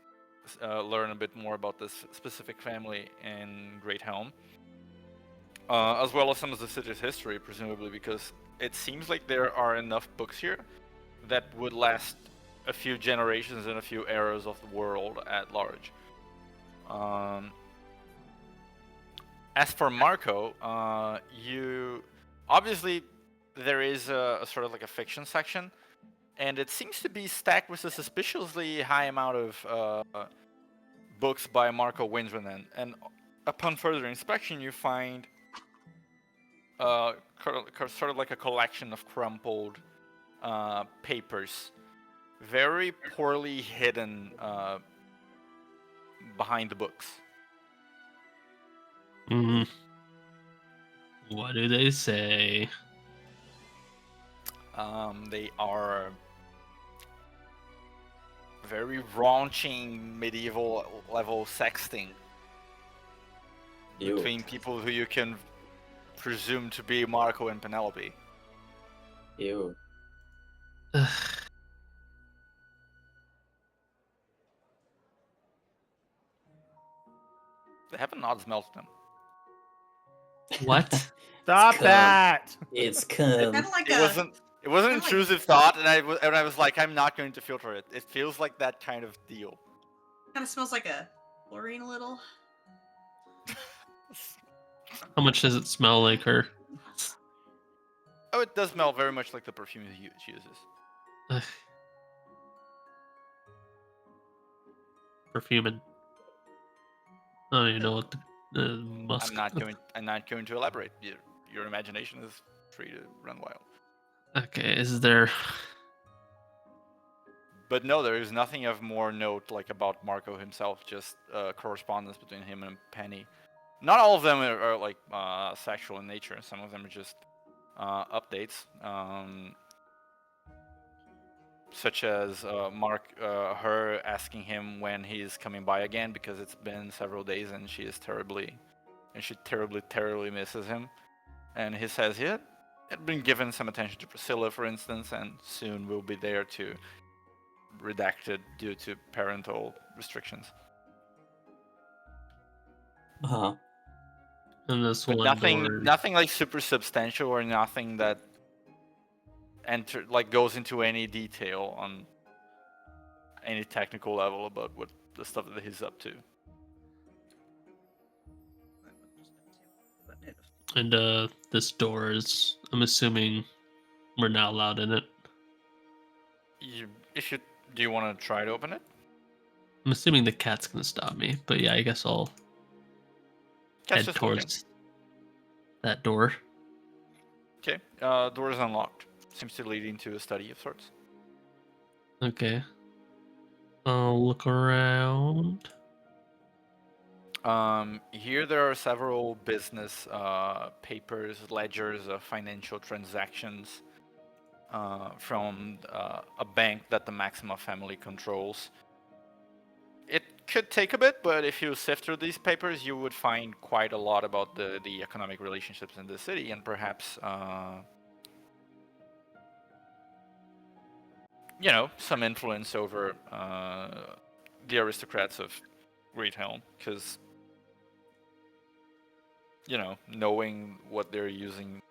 learn a bit more about this specific family in Great Helm, as well as some of the city's history, presumably, because it seems like there are enough books here that would last a few generations and a few eras of the world at large. As for Marco, you obviously there is a sort of like a fiction section, and it seems to be stacked with a suspiciously high amount of books by Marco Windrunner. And upon further inspection, you find sort of like a collection of crumpled papers, very poorly hidden behind the books. What do they say? They are very raunchy medieval level sexting between people who you can presume to be Marco and Penelope. Ew. They have an odd smell to them. What? Stop that! It's Kind of like It wasn't an intrusive thought, and I was like, I'm not going to filter it. It feels like that kind of deal. Kind of smells like a chlorine a little. How much does it smell like her? Oh, it does smell very much like the perfume she uses. perfuming. I don't even know what the musk. I'm not going to elaborate. Your imagination is free to run wild. Okay, is there? But no, there is nothing of more note like about Marco himself. Just correspondence between him and Penny. Not all of them are like sexual in nature. Some of them are just updates, such as her asking him when he's coming by again because it's been several days and she terribly misses him. And he says he had been given some attention to Priscilla, for instance, and soon will be there to redacted due to parental restrictions. Uh-huh. And this But one door. nothing like super substantial or nothing that goes into any detail on any technical level about what the stuff that he's up to. And this door is. I'm assuming we're not allowed in it. Do you want to try to open it? I'm assuming the cat's gonna stop me, but yeah, I guess I'll Cat's head just towards that door. Okay. Door is unlocked. Seems to lead into a study of sorts. Okay. I'll look around. Here there are several business papers, ledgers of financial transactions from a bank that the Maximoff family controls. It could take a bit, but if you sift through these papers, you would find quite a lot about the economic relationships in the city and perhaps, some influence over the aristocrats of Great Helm, because knowing what they're using,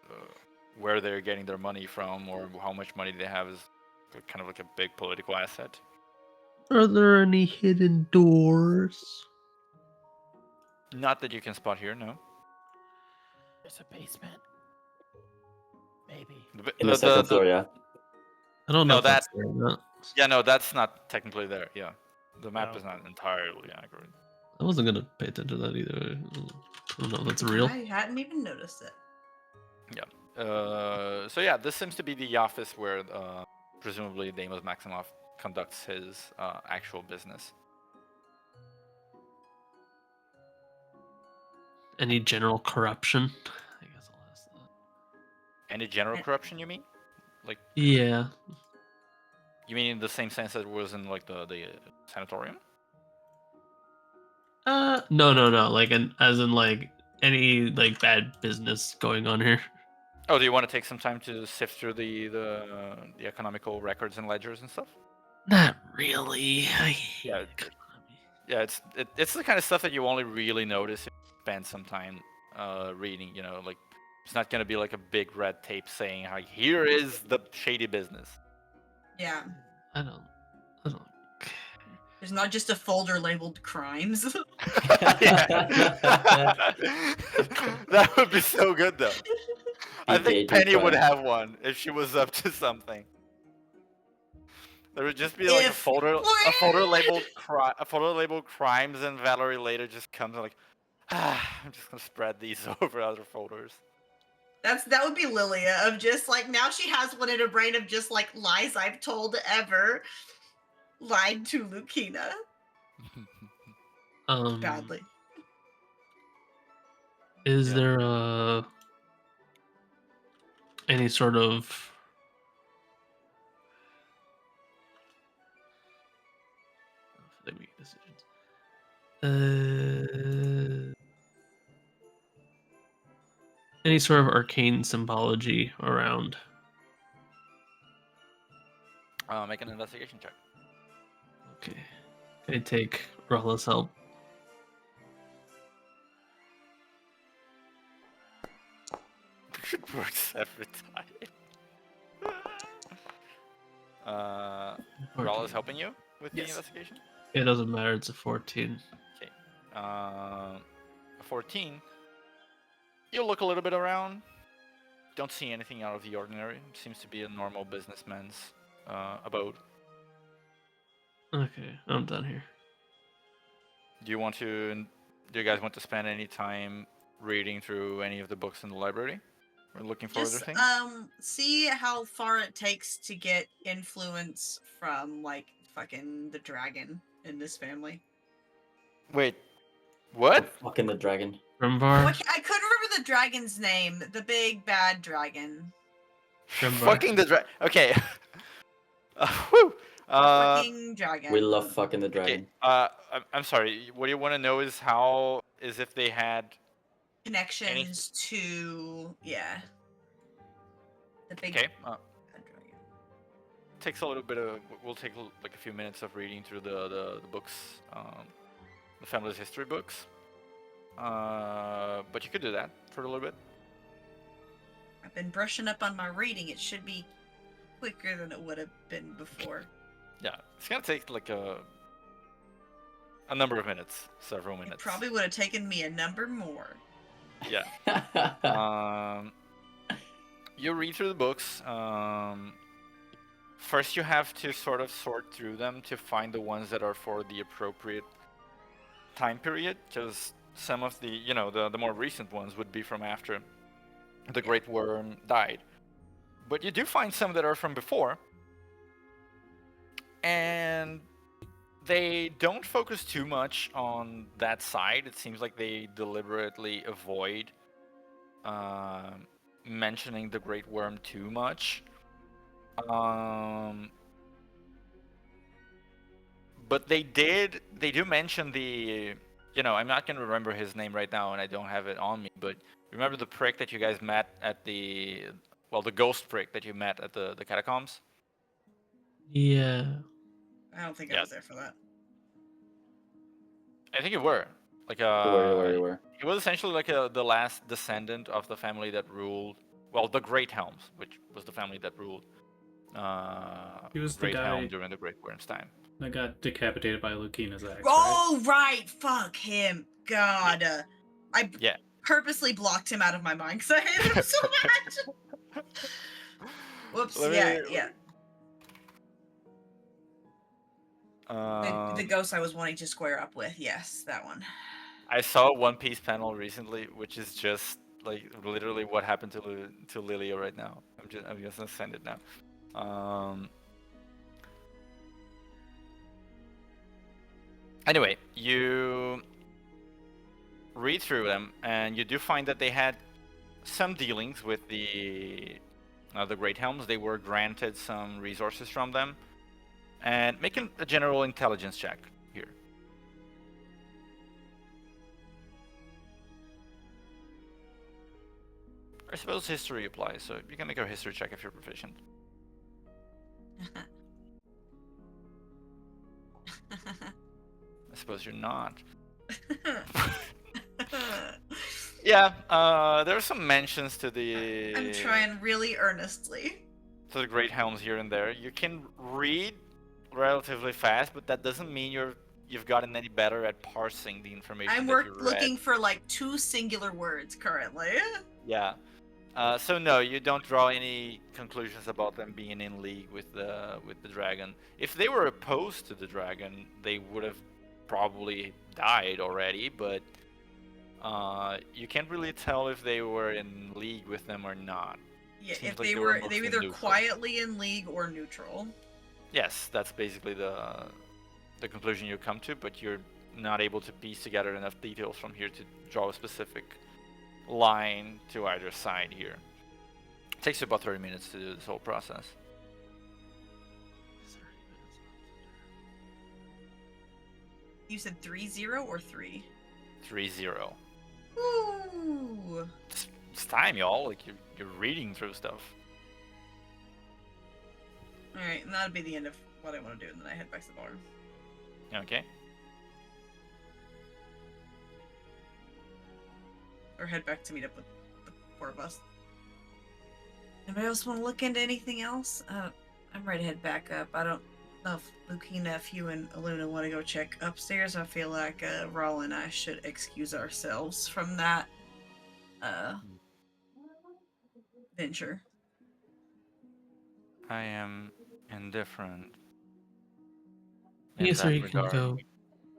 where they're getting their money from, or how much money they have is kind of like a big political asset. Are there any hidden doors? Not that you can spot here, no. There's a basement. Maybe. In the second floor, yeah. I don't know No, if that's there or not. Yeah, no, that's not technically there. Yeah, the map No. is not entirely accurate. I wasn't gonna pay attention to that either. I don't know if that's real. I hadn't even noticed it. Yeah. So yeah, this seems to be the office where presumably Deimos Maximoff conducts his actual business. Any general corruption? I guess I'll ask that. Any general corruption, you mean? Like, Yeah. you mean in the same sense that it was in like the sanatorium? No. Like, as in like any like bad business going on here. Oh, do you want to take some time to sift through the economical records and ledgers and stuff? Not really. Yeah. Yeah, it's the kind of stuff that you only really notice if you spend some time reading. Like it's not gonna be like a big red tape saying, "How here is the shady business." Yeah. I don't. There's not just a folder labeled crimes. That would be so good, though. I think Penny would have one if she was up to something. There would just be like a folder labeled crimes, and Valerie later just comes and like, I'm just gonna spread these over other folders. That would be Lilia, of just like, now she has one in her brain of just like lies I've told ever. Lied to Lucina. Badly. Is there any sort of they make decisions? Any sort of arcane symbology around? Make an investigation check. Okay. I take Rolla's help. It works every time. Raul is helping you with the investigation? It doesn't matter, it's a 14. Okay. A 14. You look a little bit around. Don't see anything out of the ordinary. Seems to be a normal businessman's abode. Okay, I'm done here. Do you guys want to spend any time reading through any of the books in the library? Or looking for other Just things? see how far it takes to get influence from like fucking the dragon in this family. Wait, what? Fucking the dragon. Grimvar. I couldn't remember the dragon's name. The big bad dragon. Grimvar. Fucking the okay. Whew. Fucking dragon. We love fucking the Okay. dragon. I'm sorry. What you want to know is if they had Connections to the big okay. bad dragon. Takes a little bit of. We'll take like a few minutes of reading through the books, the family's history books. But you could do that for a little bit. I've been brushing up on my reading. It should be quicker than it would have been before. Yeah, it's gonna take like a number of minutes, several It minutes. probably would have taken me a number more. Yeah. You read through the books. First, you have to sort of sort through them to find the ones that are for the appropriate time period, because some of the, the more recent ones would be from after the Great Worm died. But you do find some that are from before, and they don't focus too much on that side. It seems like they deliberately avoid mentioning the Great Worm too much. But they do mention the, I'm not gonna remember his name right now, and I don't have it on me, but remember the prick that you guys met at the ghost prick that you met at the catacombs? Yeah. I don't think I Yeah. was there for that. I think you were. Like You were. he was essentially like the last descendant of the family that ruled, the Great Helms, which was the family that ruled He was the Great guy Helm during the Great Worm's time. that got decapitated by Lucina's axe. Oh, right. Fuck him. God. I Yeah. purposely blocked him out of my mind because I hated him so much. Whoops. Let Yeah, me- yeah. The ghost I was wanting to square up with. Yes, that one. I saw a One Piece panel recently, which is just like literally what happened to Lilia right now. I'm just gonna send it now. Anyway, you read through them, and you do find that they had some dealings with the Great Helms. They were granted some resources from them, and making a general intelligence check here. I suppose history applies, so you can make a history check if you're proficient. I suppose you're not. Yeah, there are some mentions to the. I'm trying really earnestly. To the Great Helms here and there. You can read relatively fast, but that doesn't mean you've gotten any better at parsing the information. I'm that you read. looking for like 2 singular words currently. Yeah. So no, you don't draw any conclusions about them being in league with the dragon. If they were opposed to the dragon, they would have probably died already. But you can't really tell if they were in league with them or not. Yeah, Seems if like they they were were mostly either neutral. quietly in league or neutral. Yes, that's basically the conclusion you come to, but you're not able to piece together enough details from here to draw a specific line to either side here. It takes you about 30 minutes to do this whole process. You said 3-0 or 3? 3-0. Ooh. It's time, y'all. Like you're reading through stuff. Alright, and that'll be the end of what I want to do, and then I head back to the bar. Okay. Or head back to meet up with the poor bus. Anybody else want to look into anything else? I'm ready to head back up. I don't know if Lucina, if you and Aluna want to go check upstairs. I feel like Raul and I should excuse ourselves from that venture. I am indifferent. I guess that we can regard. go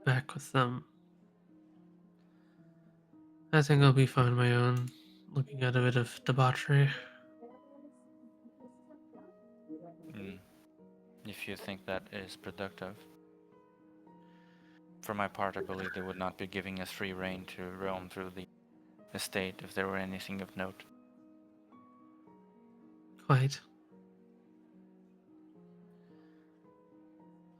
back with them I think I'll be fine on my own, looking at a bit of debauchery. If you think that is productive. For my part, I believe they would not be giving us free rein to roam through the estate if there were anything of note. Quite.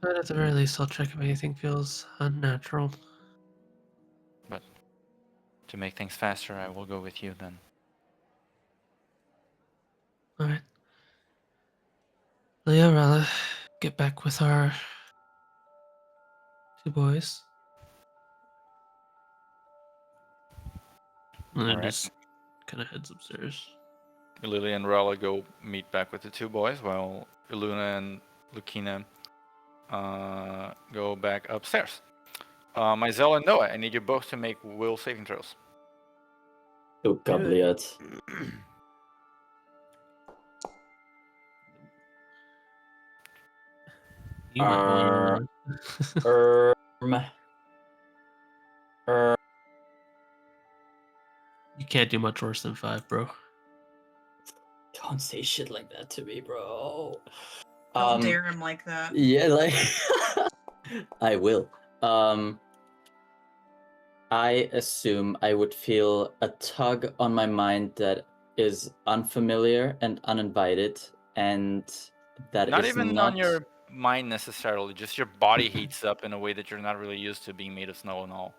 But at the very least, I'll check if anything feels unnatural. But to make things faster, I will go with you then. Alright. Leah, Rella, get back with our 2 boys. And then Alright. just kind of heads upstairs. Lily and Rala go meet back with the 2 boys, while Iluna and Lucina go back upstairs. Myzel and Noah, I need you both to make will saving throws. Oh, Gabliot. You might want to. You can't do much worse than 5, bro. Don't say shit like that to me, bro. Don't dare him like that. Yeah, like I will. I assume I would feel a tug on my mind that is unfamiliar and uninvited, and that Not is even not on your mind necessarily, just your body heats up in a way that you're not really used to, being made of snow and all.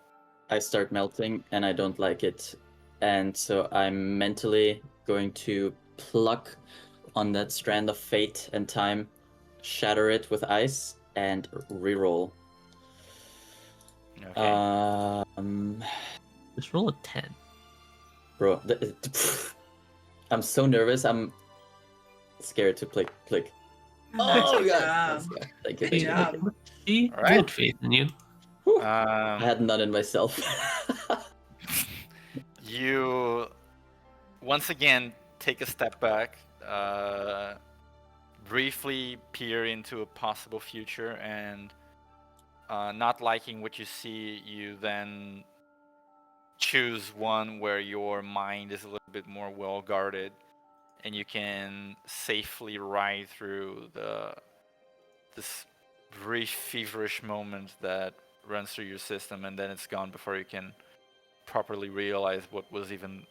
I start melting and I don't like it. And so I'm mentally going to pluck on that strand of fate and time, shatter it with ice, and reroll. Okay. Just roll a 10. Bro, I'm so nervous. I'm scared to click. Oh Good god! job. Thank you. Good job. See? All right. I had faith in you. I had none in myself. You once again take a step back, briefly peer into a possible future, and not liking what you see, you then choose one where your mind is a little bit more well guarded, and you can safely ride through this brief feverish moment that runs through your system, and then it's gone before you can properly realize what was even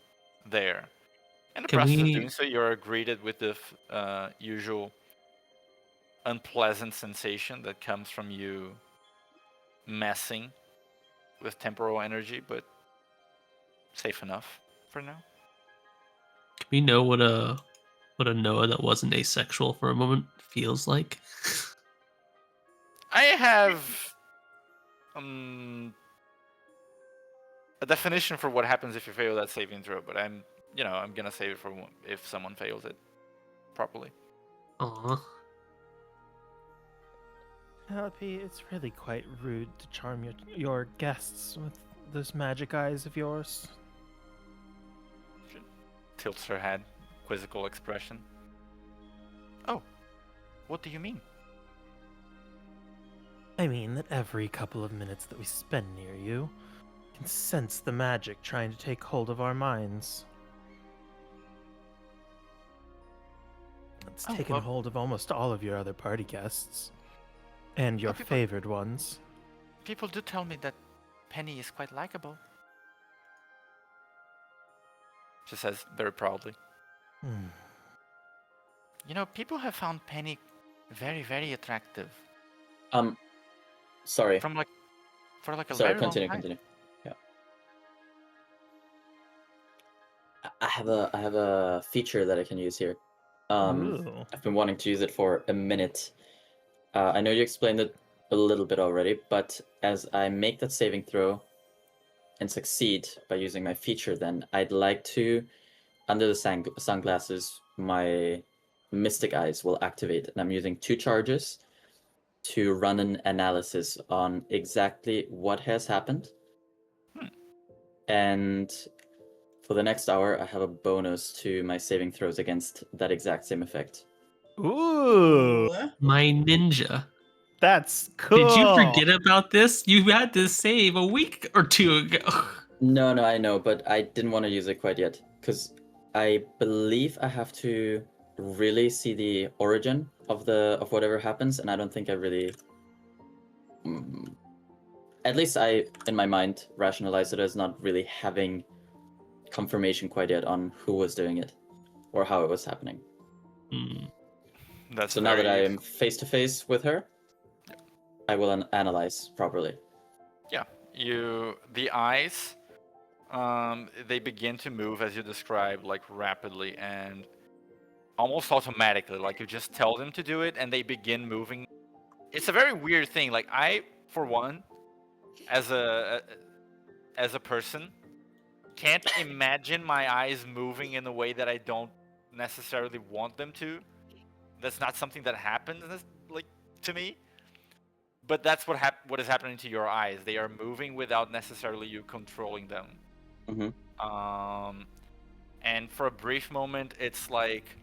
there. In the Can process of we- doing so, you're greeted with the usual unpleasant sensation that comes from you messing with temporal energy, but safe enough for now. Can we know what a Noah that wasn't asexual for a moment feels like? I have a definition for what happens if you fail that saving throw, but I'm gonna save it for if someone fails it properly. Aw. Penelope, it's really quite rude to charm your guests with those magic eyes of yours. She tilts her head, quizzical expression. Oh, what do you mean? I mean that every couple of minutes that we spend near you, I can sense the magic trying to take hold of our minds. It's taken hold of almost all of your other party guests. And your favored ones. People do tell me that Penny is quite likable. She says very proudly. You know, people have found Penny very, very attractive. Sorry. For a Sorry, very continue, long time. continue. Yeah. I have a feature that I can use here. Ooh. I've been wanting to use it for a minute. I know you explained it a little bit already, but as I make that saving throw and succeed by using my feature, then I'd like to, under the sunglasses, my mystic eyes will activate, and I'm using 2 charges to run an analysis on exactly what has happened. And for the next hour, I have a bonus to my saving throws against that exact same effect. Ooh, My ninja. that's cool. Did you forget about this? You had to save a week or 2 ago. No, I know, but I didn't want to use it quite yet because I believe I have to really see the origin of whatever happens, and I don't think I really. At least I, in my mind, rationalize it as not really having confirmation quite yet on who was doing it or how it was happening. That's So now that I very am face to face with her, I will analyze properly. yeah. The eyes, they begin to move as you described, like rapidly and almost automatically. Like you just tell them to do it, and they begin moving. It's a very weird thing. Like I, for one, as a person, can't imagine my eyes moving in a way that I don't necessarily want them to. That's not something that happens, like, to me. But that's what is happening to your eyes. They are moving without necessarily you controlling them. And for a brief moment, it's like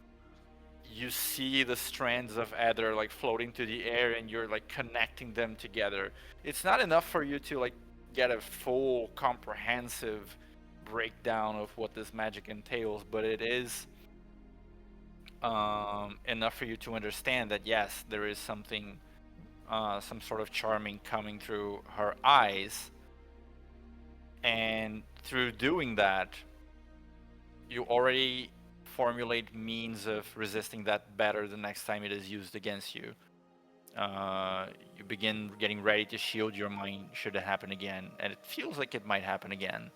you see the strands of ether like floating through the air, and you're like connecting them together. It's not enough for you to like get a full comprehensive breakdown of what this magic entails, but it is enough for you to understand that yes, there is something, some sort of charming coming through her eyes, and through doing that, you already formulate means of resisting that better the next time it is used against you. You begin getting ready to shield your mind should it happen again, and it feels like it might happen again.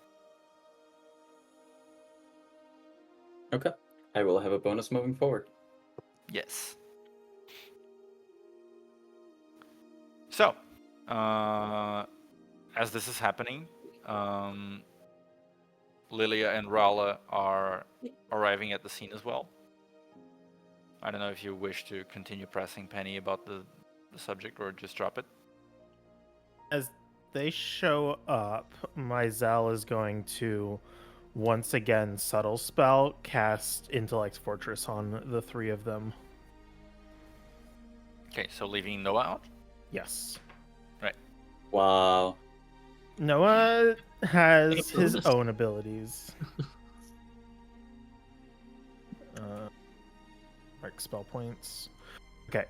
Okay. I will have a bonus moving forward. Yes. So, as this is happening, Lilia and Rala are arriving at the scene as well. I don't know if you wish to continue pressing Penny about the subject or just drop it. As they show up, Mizell is going to once again subtle spell cast Intellect's Fortress on the three of them. Okay, so leaving Noah out? Yes. Right. Wow. Noah has his own abilities. Mark spell points. Okay.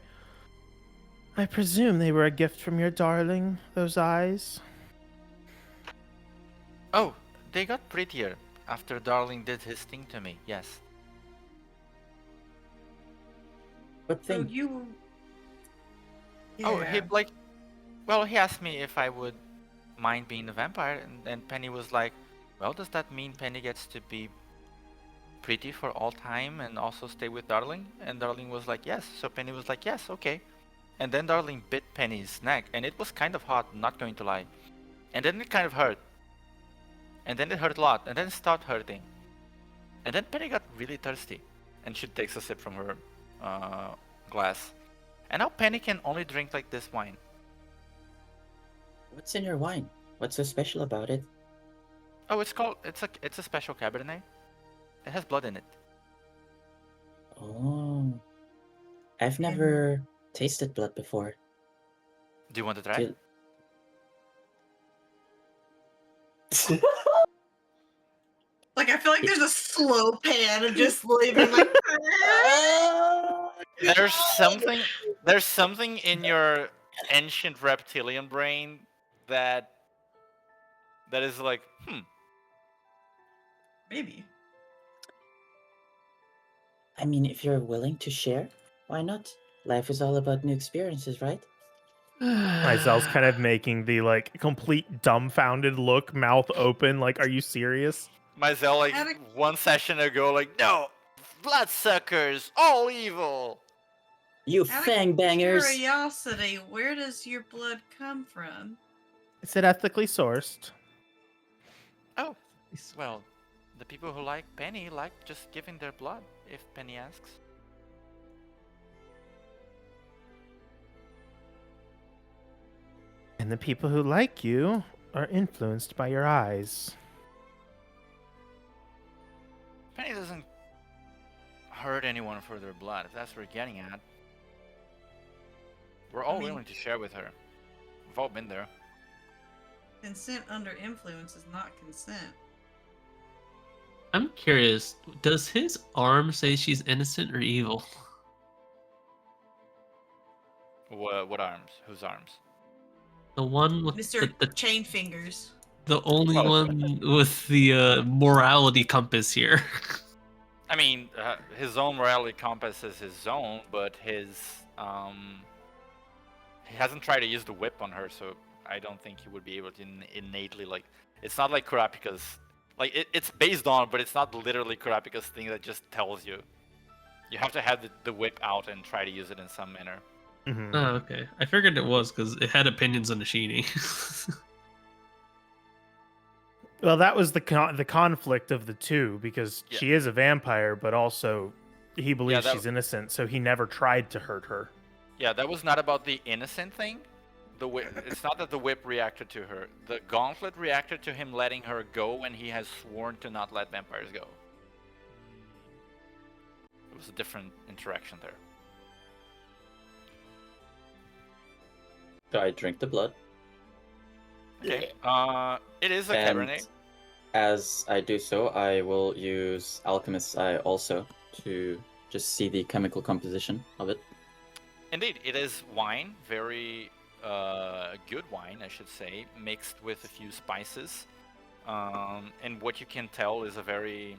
I presume they were a gift from your darling, those eyes? Oh, they got prettier after Darling did his thing to me, yes. What So thing? you. Oh, Yeah. he asked me if I would mind being a vampire, and Penny was like, well, does that mean Penny gets to be pretty for all time and also stay with Darling? And Darling was like, yes. So Penny was like, yes, okay. And then Darling bit Penny's neck, and it was kind of hot, not going to lie. And then it kind of hurt. And then it hurt a lot, and then it stopped hurting. And then Penny got really thirsty, and she takes a sip from her glass. And now Penny can only drink like this wine. What's in your wine? What's so special about it? Oh, it's a special Cabernet. It has blood in it. Oh. I've never tasted blood before. Do you want to try? Like, I feel like there's a slow pan of just leaving, like. There's something in your ancient reptilian brain that is like, Maybe. I mean, if you're willing to share, why not? Life is all about new experiences, right? Mizell's kind of making the like complete dumbfounded look, mouth open, like, are you serious? Mizell, like, one session ago, like, no, bloodsuckers, all evil. You Out fang of bangers! curiosity, where does your blood come from? Is it ethically sourced? Oh, well, the people who like Penny like just giving their blood, if Penny asks. And the people who like you are influenced by your eyes. Penny doesn't hurt anyone for their blood, if that's what we're getting at. We're all willing to share with her. We've all been there. Consent under influence is not consent. I'm curious, does his arm say she's innocent or evil? What arms? Whose arms? The one with Mr. Chain Fingers. the only Oh. one with the morality compass here. I mean, his own morality compass is his own, but he hasn't tried to use the whip on her, so I don't think he would be able to innately, like, it's not like Kurapika's, like, it's based on, but it's not literally Kurapika's thing that just tells you. You have to have the whip out and try to use it in some manner. Mhm. Oh, okay. I figured it was because it had opinions on Nishini. Well, that was the conflict of the two, because Yeah. she is a vampire, but also he believes that- she's innocent, so he never tried to hurt her. Yeah, that was not about the innocent thing. The whip, it's not that the whip reacted to her. The gauntlet reacted to him letting her go when he has sworn to not let vampires go. It was a different interaction there. Do I drink the blood? Okay. It is a And Cabernet. as I do so, I will use Alchemist's Eye also to just see the chemical composition of it. Indeed, it is wine, very good wine, I should say, mixed with a few spices. And what you can tell is a very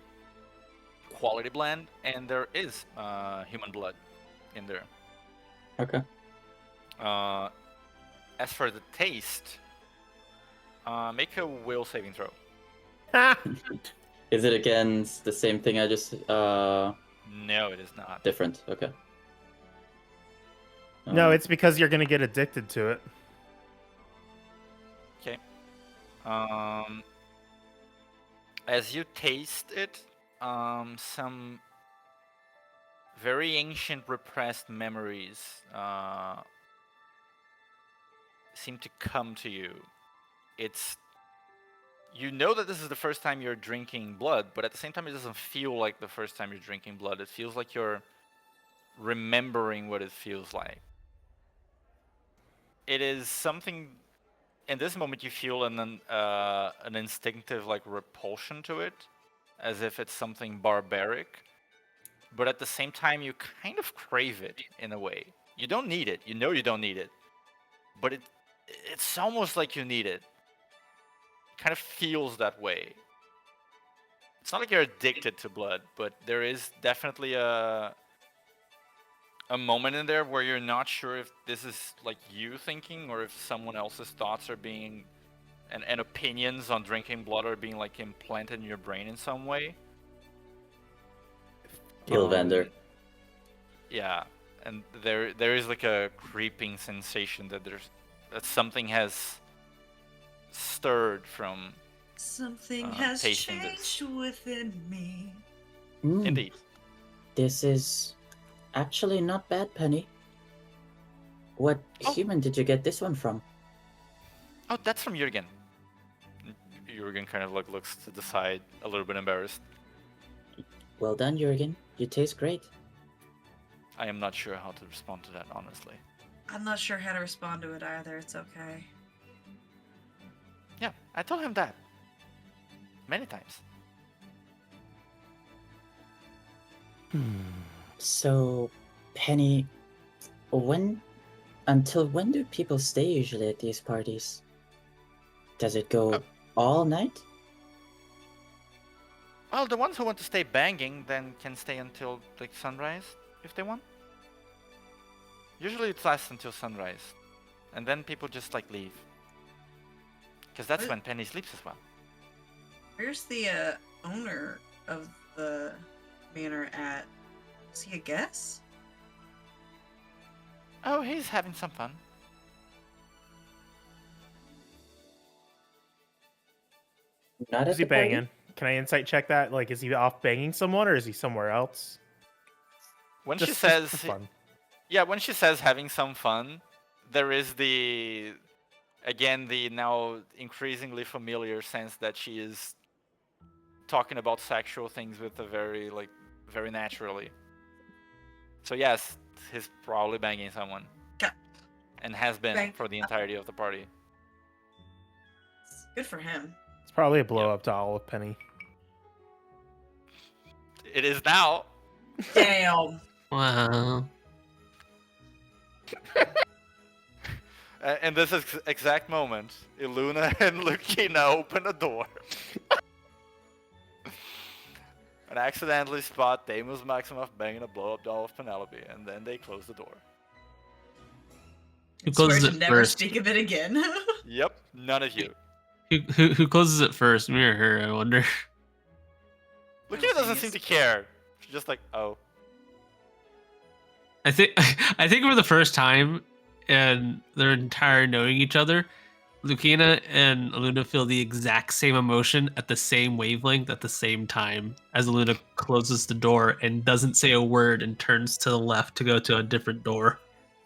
quality blend, and there is human blood in there. Okay. As for the taste, make a will saving throw. Is it against the same thing I just No, it is not. different? Okay. No, it's because you're gonna get addicted to it. Okay. As you taste it, some very ancient repressed memories seem to come to you. You know that this is the first time you're drinking blood, but at the same time it doesn't feel like the first time you're drinking blood. It feels like you're remembering what it feels like. It is something, in this moment you feel an instinctive like repulsion to it, as if it's something barbaric, but at the same time you kind of crave it in a way. You don't need it, you know you don't need it, but it's almost like you need it. It kind of feels that way. It's not like you're addicted to blood, but there is definitely a moment in there where you're not sure if this is like you thinking or if someone else's thoughts are being and opinions on drinking blood are being like implanted in your brain in some way. Gilvander. Yeah, and there is like a creeping sensation that something has stirred from Something has tasting changed this. within me. Indeed. This is actually not bad, Penny. What human did you get this one from? Oh, that's from Jürgen. Jürgen kind of like looks to the side, a little bit embarrassed. Well done, Jürgen. You taste great. I am not sure how to respond to that, honestly. I'm not sure how to respond to it either. It's okay. Yeah, I told him that many times. So, Penny, until when do people stay usually at these parties? Does it go all night? Well, the ones who want to stay banging then can stay until like sunrise if they want. Usually it lasts until sunrise, and then people just like leave, because that's when Penny sleeps as well. Where's the owner of the manor at? Is he a guest? Oh, he's having some fun. Not Is at he the party? banging? Can I insight check that? Like, is he off banging someone, or is he somewhere else? When Just she says, for fun. yeah, when she says having some fun, there is the now increasingly familiar sense that she is talking about sexual things with a very naturally. So yes, he's probably banging someone. Okay. And has been Bang. for the entirety of the party. Good for him. It's probably a blow up doll of Penny. It is now. Damn. Wow. In this exact moment, Iluna and Lucina open a door. And accidentally spot Deimos Maximoff banging a blow-up doll of Penelope, and then they close the door. Who Swear closes to it never first? speak of it again. Yep, none of you. Who closes it first? Me or her? I wonder. Lucina doesn't seem to care. She's just like, oh. I think for the first time in their entire knowing each other, Lucina and Aluna feel the exact same emotion at the same wavelength at the same time as Aluna closes the door and doesn't say a word and turns to the left to go to a different door.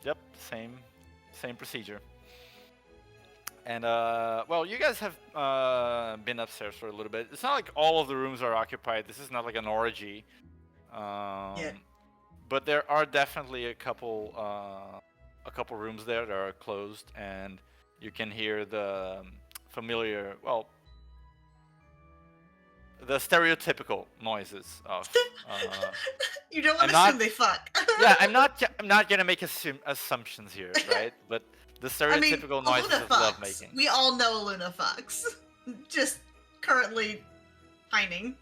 Yep, same procedure. And well, you guys have been upstairs for a little bit. It's not like all of the rooms are occupied. This is not like an orgy. Yeah. But there are definitely a couple rooms there that are closed, and you can hear the familiar, well, the stereotypical noises of. You don't I'm want to assume not- they fuck. Yeah, I'm not gonna make assumptions here, right? But the I mean, stereotypical noises Aluna of fucks. lovemaking. We all know Aluna fucks. Just currently pining.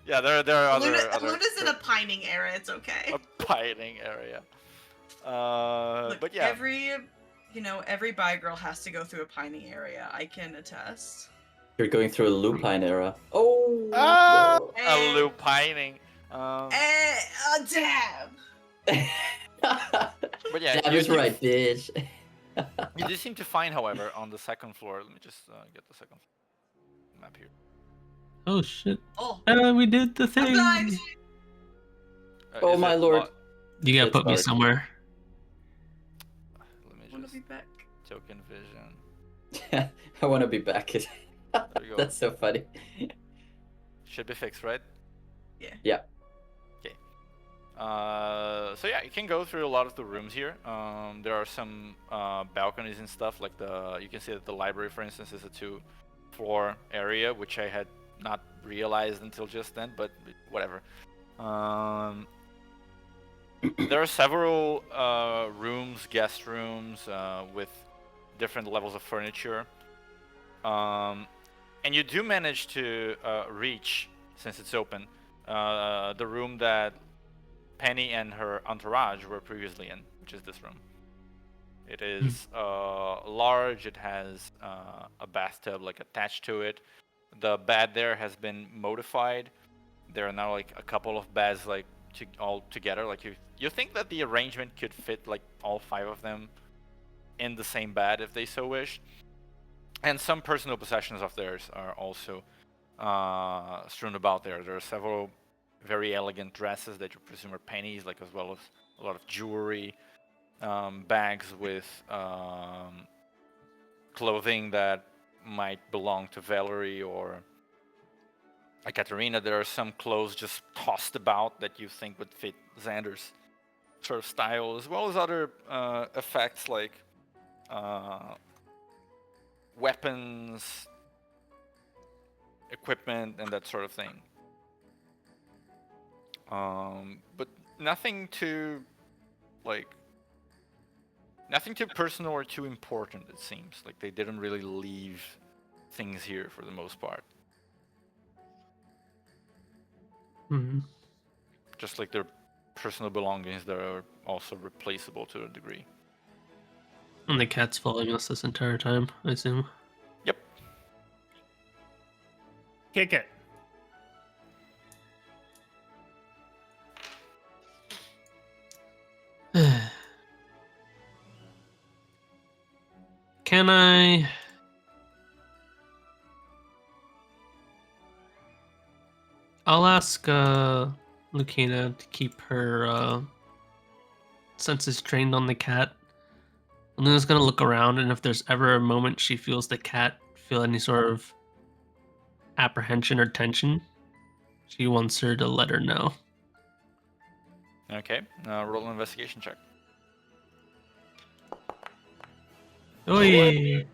Yeah, there are other Aluna's in a pining era. It's okay. a pining area. Look, But yeah, every bi girl has to go through a pining area. I can attest. You're going through a lupine era. Oh! Ah! a lupining. Damn. But yeah, That is right, bitch. You do seem to find, however, on the second floor. Let me just get the second map here. Oh shit! Oh, We did the I'm thing. blind. Oh Is my it lord. You gotta It's put me dark. somewhere. Let me I want to just be back. token vision. I want to be back. There you go. That's so funny. Should be fixed, right? Yeah. Yeah. Okay. So yeah, you can go through a lot of the rooms here. There are some balconies and stuff. Like you can see that the library, for instance, is a 2-floor area, which I had not realized until just then. But whatever. There are several rooms, guest rooms, with different levels of furniture. And you do manage to reach, since it's open, the room that Penny and her entourage were previously in, which is this room. It is large. It has a bathtub attached to it. The bed there has been modified. There are now a couple of beds all together. You think that the arrangement could fit all 5 of them in the same bed if they so wish. And some personal possessions of theirs are also strewn about there. There are several very elegant dresses that you presume are Penny's, as well as a lot of jewelry, bags with clothing that might belong to Valerie or Katerina. There are some clothes just tossed about that you think would fit Xander's sort of style, as well as other effects like weapons, equipment, and that sort of thing. But nothing too personal or too important, it seems. They didn't really leave things here for the most part. Mm-hmm. Just their personal belongings that are also replaceable to a degree. And the cat's following us this entire time, I assume. Yep. Kick it. Can I... I'll ask Lucina to keep her senses trained on the cat. Luna's gonna look around, and if there's ever a moment she feels the cat feel any sort of apprehension or tension, she wants her to let her know. Okay. Roll an investigation check. Oi!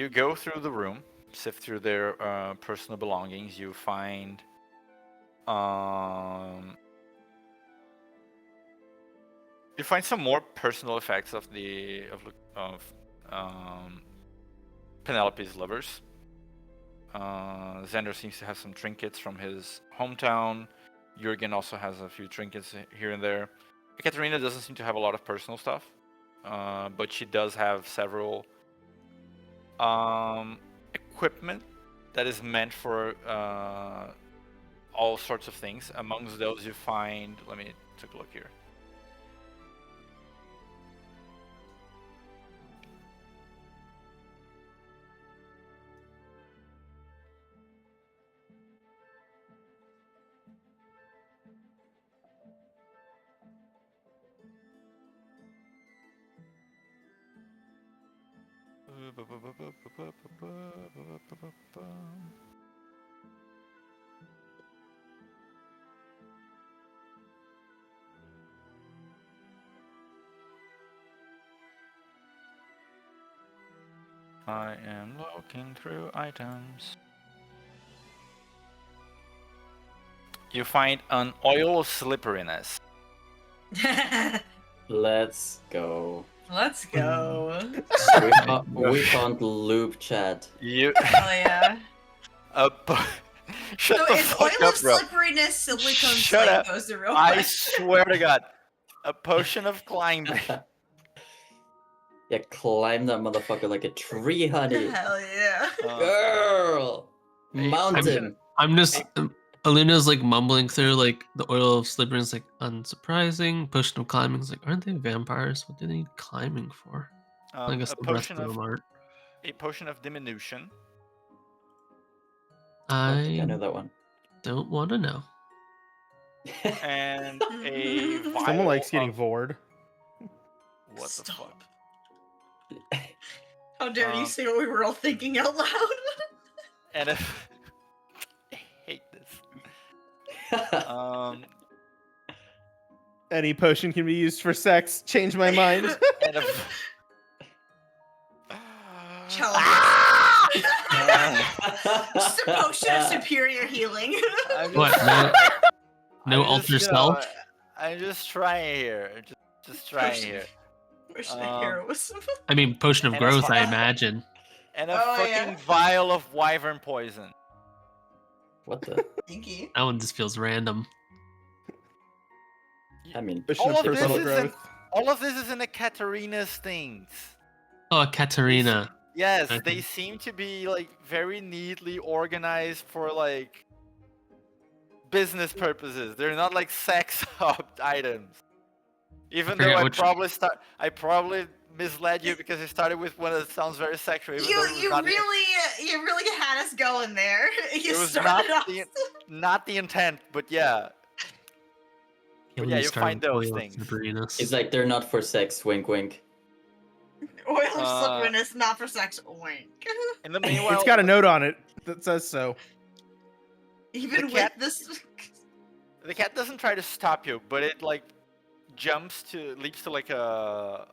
you go through the room, sift through their personal belongings, you find some more personal effects of Penelope's lovers. Xander seems to have some trinkets from his hometown. Jurgen also has a few trinkets here and there. Ekaterina doesn't seem to have a lot of personal stuff, but she does have several equipment that is meant for all sorts of things. Amongst those you find, let me take a look here. I am looking through items. You find an oil of slipperiness. Let's go. Let's go. We found loop chat. You Oh yeah. Shut So the it's fuck oil up, of bro. silicone silicone Shut slate up. goes the real I question. swear to God, a potion of climbing. Yeah, climb that motherfucker like a tree, honey. Hell yeah. Girl! Mountain! I'm just Aluna's like mumbling through like the oil of slippery is like unsurprising. Potion of climbing is like, aren't they vampires? What do they need climbing for? I guess A the rest potion of of them aren't. diminution. I think I know I that one. don't want to know. And a vial Someone likes getting of... vored. What the Stop. fuck? How dare you say what we were all thinking out loud? And I hate this. Any potion can be used for sex. Change my mind. And a... Childish. Just a potion of superior healing. What? No alter self? I'm just trying here. Just trying here. Potion of heroism. I mean, potion of And a growth, I vi- imagine. And a Oh, fucking yeah. vial of wyvern poison. What the? Stinky. That one just feels random. I mean, Potion of personal growth. All of this is in Ekaterina's things. Oh, Katerina. Yes, Okay. they seem to be like very neatly organized for like business purposes. They're not like sex items. Even though forget which- I probably misled you because I started with one that sounds very sexual. Even though it was You not really had us going there. You it was started off. not the intent, but yeah. But when yeah, you start find with those oil of things. slipperiness. it's like they're not for sex, wink wink. Oil of slipperiness, not for sex. Wink. In the meanwhile, It's got a note on it that says so. Even with cat- this. the cat doesn't try to stop you, but it like leaps to like a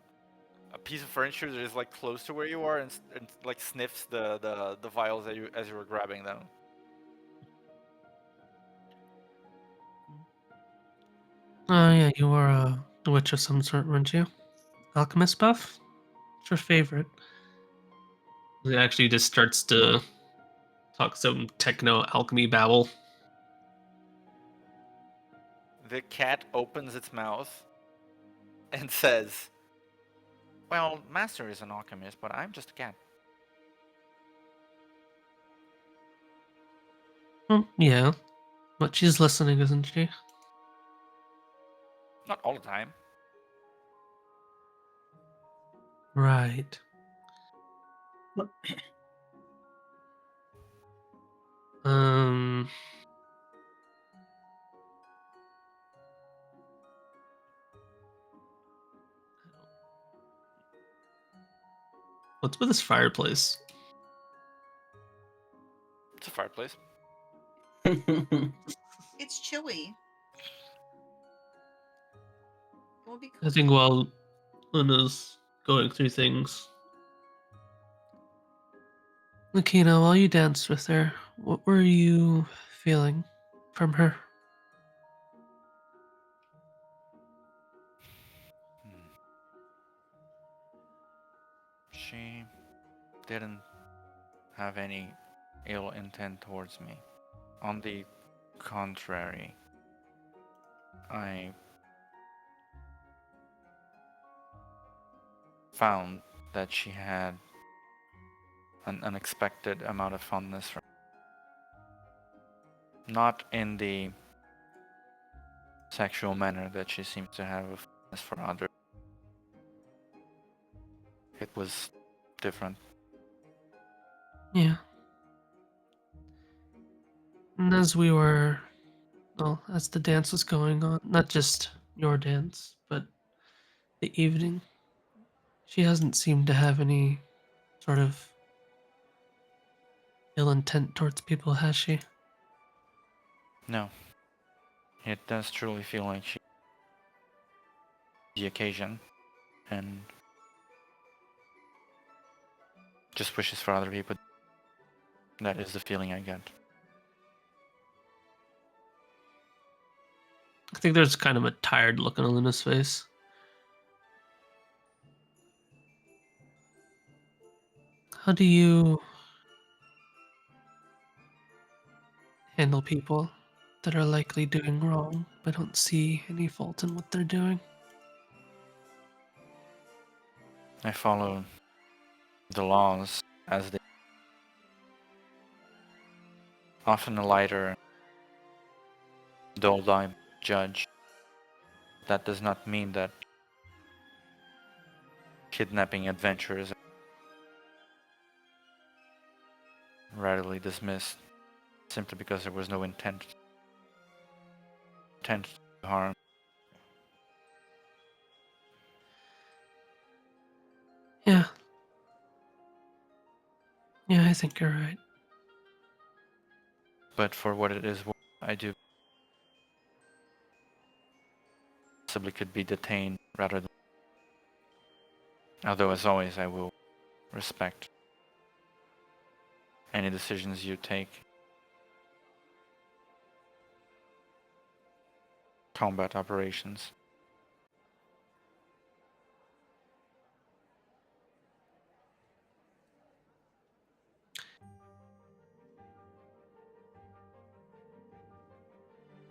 piece of furniture that is like close to where you are and like sniffs the vials as you were grabbing them. Oh yeah, you were a witch of some sort, weren't you? Alchemist buff? What's your favorite? It actually just starts to talk some techno alchemy babble. The cat opens its mouth and says, "Well, Master is an alchemist, but I'm just a cat." Yeah. But she's listening, isn't she? Not all the time. Right. Um. What's with this fireplace? It's a fireplace. It's chilly. We'll be I think while Luna's going through things, Lakina, while you danced with her, what were you feeling from her? Hmm. She didn't have any ill intent towards me. On the contrary, I found that she had an unexpected amount of fondness for me. Not in the sexual manner that she seems to have of fondness for others. It was different. Yeah. And as the dance was going on, not just your dance, but the evening, she hasn't seemed to have any sort of ill intent towards people, has she? No, it does truly feel like she the occasion and just wishes for other people. That is the feeling I get. I think there's kind of a tired look on Luna's face. How do you handle people that are likely doing wrong but don't see any fault in what they're doing? I follow the laws as they often a lighter, dull-eyed judge. That does not mean that kidnapping adventurers are readily dismissed simply because there was no intent to harm. Yeah. Yeah, I think you're right. But for what it is, I do possibly could be detained rather than. Although, as always, I will respect any decisions you take. Combat operations.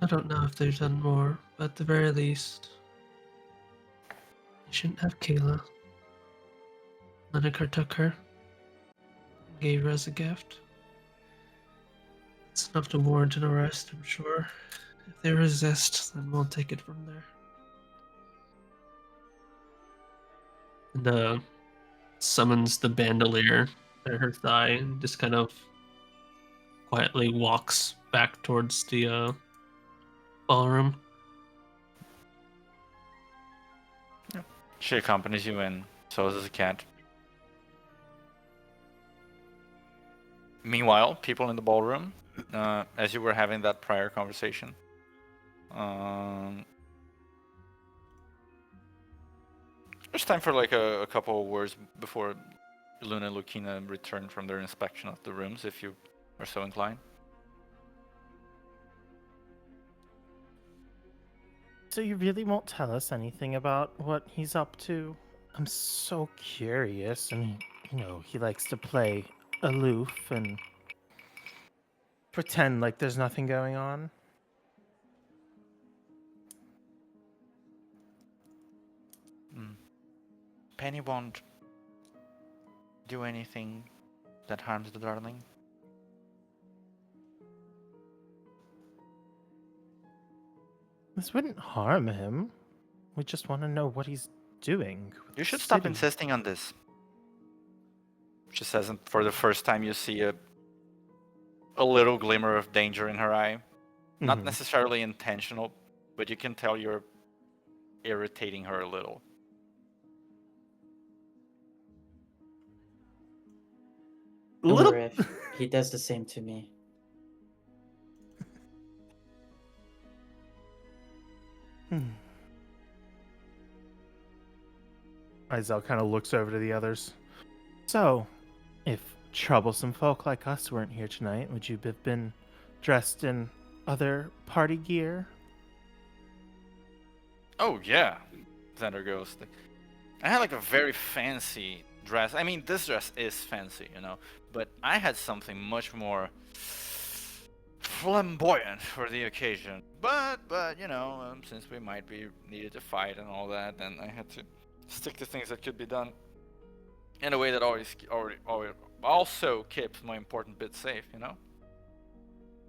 I don't know if they've done more, but at the very least, they shouldn't have Kayla. Lineker took her and gave her as a gift. It's enough to warrant an arrest, I'm sure. If they resist, then we'll take it from there. And summons the bandolier at her thigh and just kind of quietly walks back towards the ballroom. She accompanies you in, so does the cat. Meanwhile, people in the ballroom, as you were having that prior conversation, there's time for like a couple of words before Luna and Lucina return from their inspection of the rooms, if you are so inclined. So you really won't tell us anything about what he's up to? I'm so curious, and he likes to play aloof and pretend like there's nothing going on. Penny won't do anything that harms the darling. This wouldn't harm him. We just want to know what he's doing. with You the should stop city. insisting on this. She says it for the first time. You see a little glimmer of danger in her eye. Not Mhm. necessarily intentional, but you can tell you're irritating her a little. Or if he does the same to me. Izel kind of looks over to the others. So, if troublesome folk like us weren't here tonight, would you have been dressed in other party gear? Oh yeah, Xander goes. I had like a very fancy dress. I mean, this dress is fancy, you know, but I had something much more flamboyant for the occasion. But you know, since we might be needed to fight and all that, then I had to stick to things that could be done in a way that always also keeps my important bits safe, you know.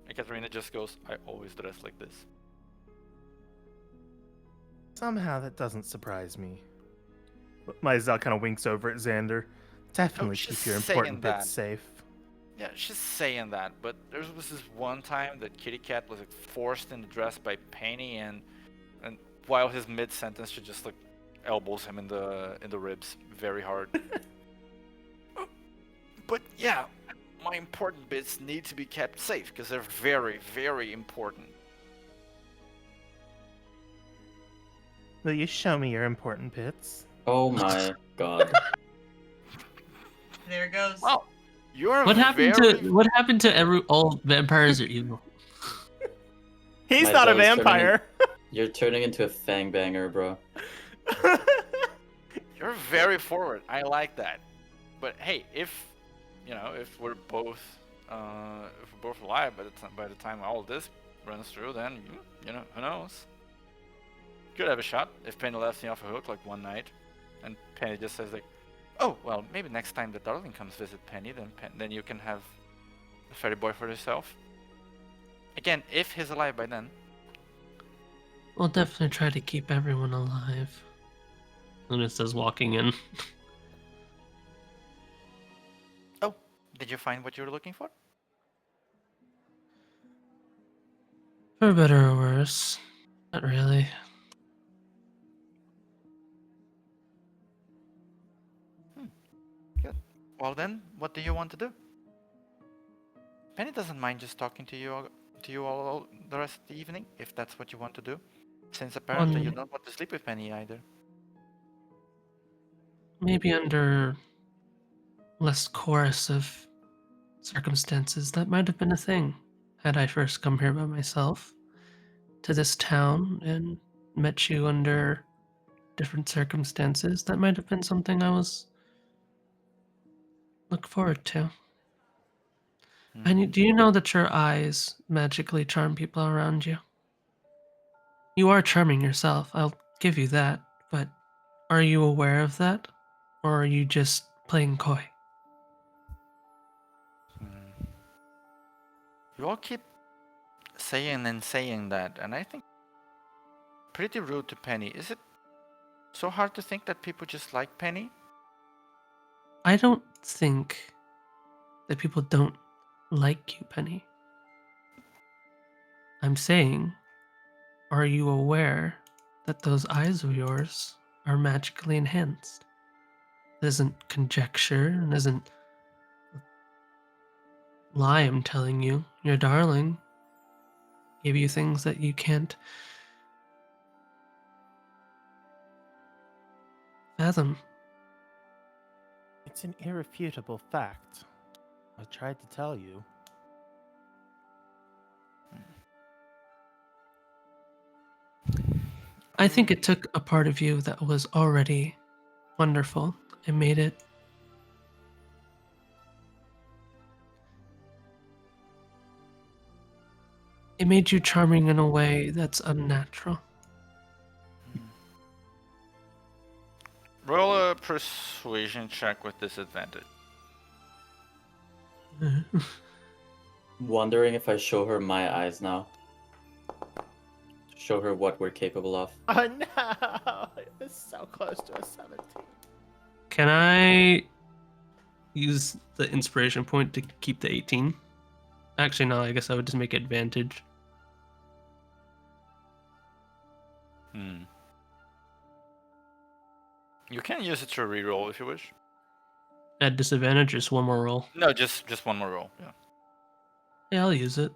And Katarina just goes, "I always dress like this." Somehow that doesn't surprise me. Myzel kind of winks over at Xander. Definitely she's keep your saying important bits that. safe. Yeah, she's saying that, but there was this one time that Kitty Cat was like forced into dress by Penny, and while his mid sentence, she just like elbows him in the ribs very hard. But yeah, my important bits need to be kept safe because they're very, very important. Will you show me your important bits? Oh my god. There goes. Well, you're What happened very... to all vampires are evil? He's My not a dog's turning vampire. You're turning into a fangbanger, bro. You're very forward. I like that. But hey, if we're both alive by the time all this runs through, then you know, who knows? Could have a shot if Penny lets me off a hook like one night, and Penny just says like, "Oh well, maybe next time the darling comes visit Penny, then you can have the fairy boy for yourself." Again, if he's alive by then. We'll definitely try to keep everyone alive. Luna says, walking in. Oh, did you find what you were looking for? For better or worse. Not really. Good. Well then, what do you want to do? Penny doesn't mind just talking to you all the rest of the evening, if that's what you want to do. Since apparently you don't want to sleep with Penny either. Maybe under less coercive circumstances, that might have been a thing. Had I first come here by myself to this town and met you under different circumstances, that might have been something I was look forward to. And do you know that your eyes magically charm people around you? You are charming yourself, I'll give you that, but are you aware of that? Or are you just playing coy? You all keep saying that, and I think pretty rude to Penny. Is it so hard to think that people just like Penny? I don't think that people don't like you, Penny. I'm saying, are you aware that those eyes of yours are magically enhanced? It isn't conjecture and isn't lie I'm telling you. Your darling gave you things that you can't fathom. It's an irrefutable fact. I tried to tell you. I think it took a part of you that was already wonderful and made it made you charming in a way that's unnatural. Roll a persuasion check with disadvantage. Wondering if I show her my eyes now. Show her what we're capable of. Oh no! It's so close to a 17. Can I use the inspiration point to keep the 18? Actually, no, I guess I would just make it advantage. You can use it to reroll if you wish. At disadvantage, just one more roll. No, just one more roll. Yeah. Yeah, I'll use it.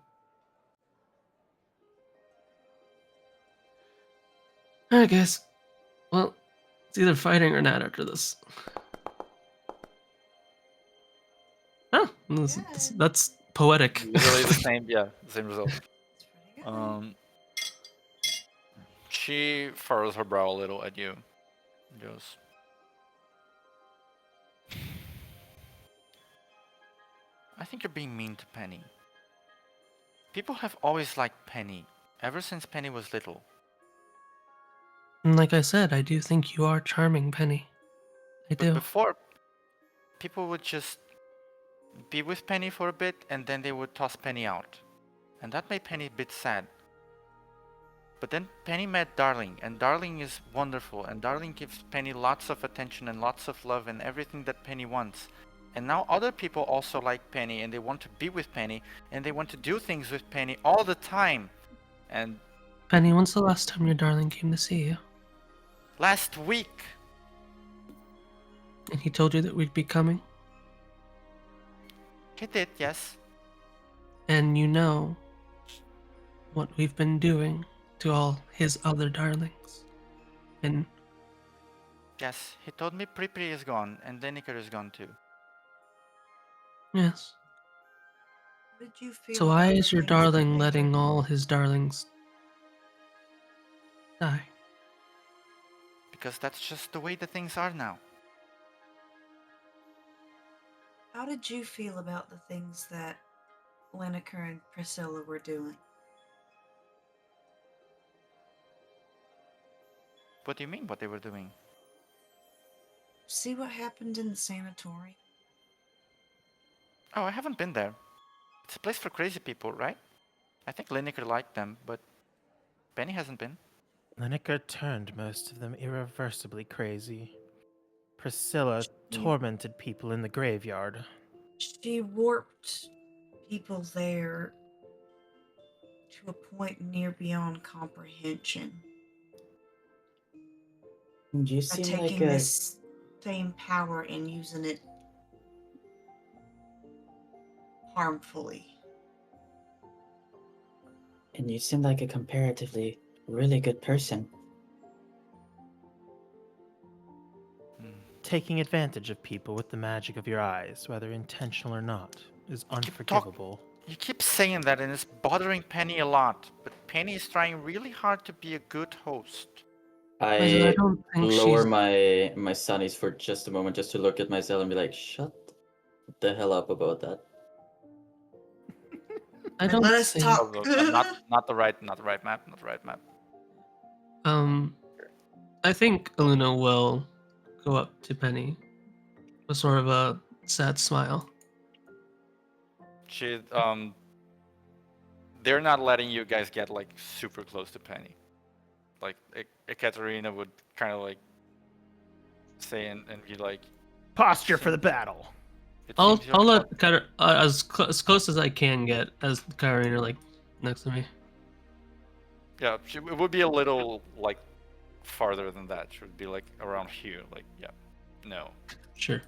Alright, guys. Well, it's either fighting or not after this. Oh, That's poetic. Literally the same, yeah, the same result. It's pretty good. She furrows her brow a little at you. Goes, I think you're being mean to Penny. People have always liked Penny, ever since Penny was little. And like I said, I do think you are charming, Penny. I But do. before, people would just be with Penny for a bit and then they would toss Penny out. And that made Penny a bit sad. But then Penny met Darling, and Darling is wonderful, and Darling gives Penny lots of attention and lots of love and everything that Penny wants. And now other people also like Penny, and they want to be with Penny, and they want to do things with Penny all the time. And Penny, when's the last time your darling came to see you? last week, And he told you that we'd be coming? he did, yes. And you know what we've been doing to all his other darlings. And Yes, he told me Pripri is gone, and Deniker is gone too. yes. How did you feel So why about the is your things that darling made letting her- all his darlings die? Because that's just the way the things are now. How did you feel about the things that Lineker and Priscilla were doing? What do you mean what they were doing? See what happened in the sanatorium? Oh, I haven't been there. It's a place for crazy people, right? I think Lineker liked them, but Penny hasn't been. Lineker turned most of them irreversibly crazy. Priscilla You- tormented people in the graveyard. She warped people there to a point near beyond comprehension You by seem taking like a this same power and using it harmfully. and you seem like a comparatively really good person. Taking advantage of people with the magic of your eyes, whether intentional or not, is keep unforgivable. You keep saying that and it's bothering Penny a lot, but Penny is trying really hard to be a good host. Listen, I I don't think lower she's... my sunnies for just a moment just to look at myself and be like, shut the hell up about that. I don't Let us think... talk. Not the right map. I think Luna will go up to Penny with sort of a sad smile. She they're not letting you guys get like super close to Penny. Like Ekaterina would kind of like say and be like, Posture for the battle. it I'll seems you're let as close as I can get as Katarina like next to me. Yeah, it would be a little like farther than that. She would be like around here. Like, yeah, no. Sure.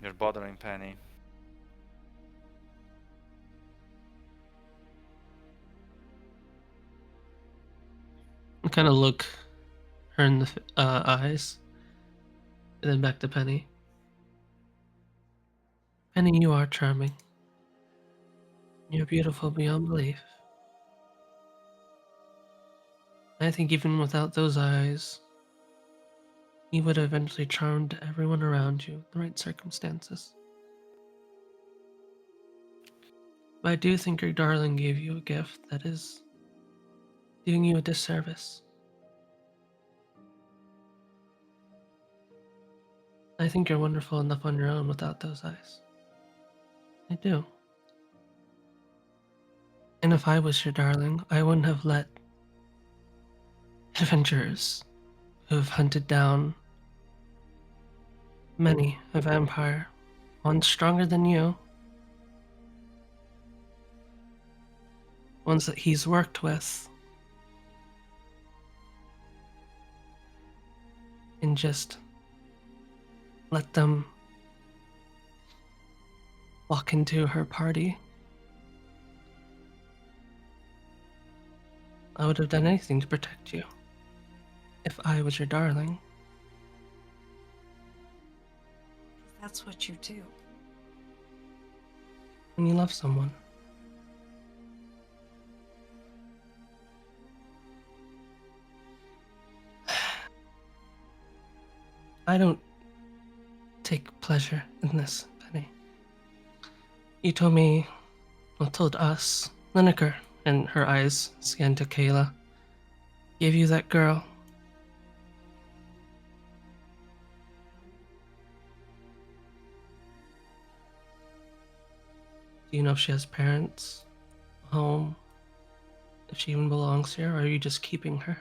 You're bothering Penny. I kind of look her in the eyes, and then back to Penny. Penny, you are charming. You're beautiful beyond belief. I think even without those eyes, you would have eventually charmed everyone around you in the right circumstances. But I do think your darling gave you a gift that is doing you a disservice. I think you're wonderful enough on your own without those eyes. I do. And if I was your darling, I wouldn't have let adventurers who have hunted down many a vampire, one stronger than you, ones that he's worked with, and just let them walk into her party. I would have done anything to protect you if I was your darling. That's what you do. When you love someone. I don't take pleasure in this, Penny. You told me, well, told us, Lineker, and her eyes scanned to Kayla, gave you that girl. Do you know if she has parents, a home, if she even belongs here, or are you just keeping her?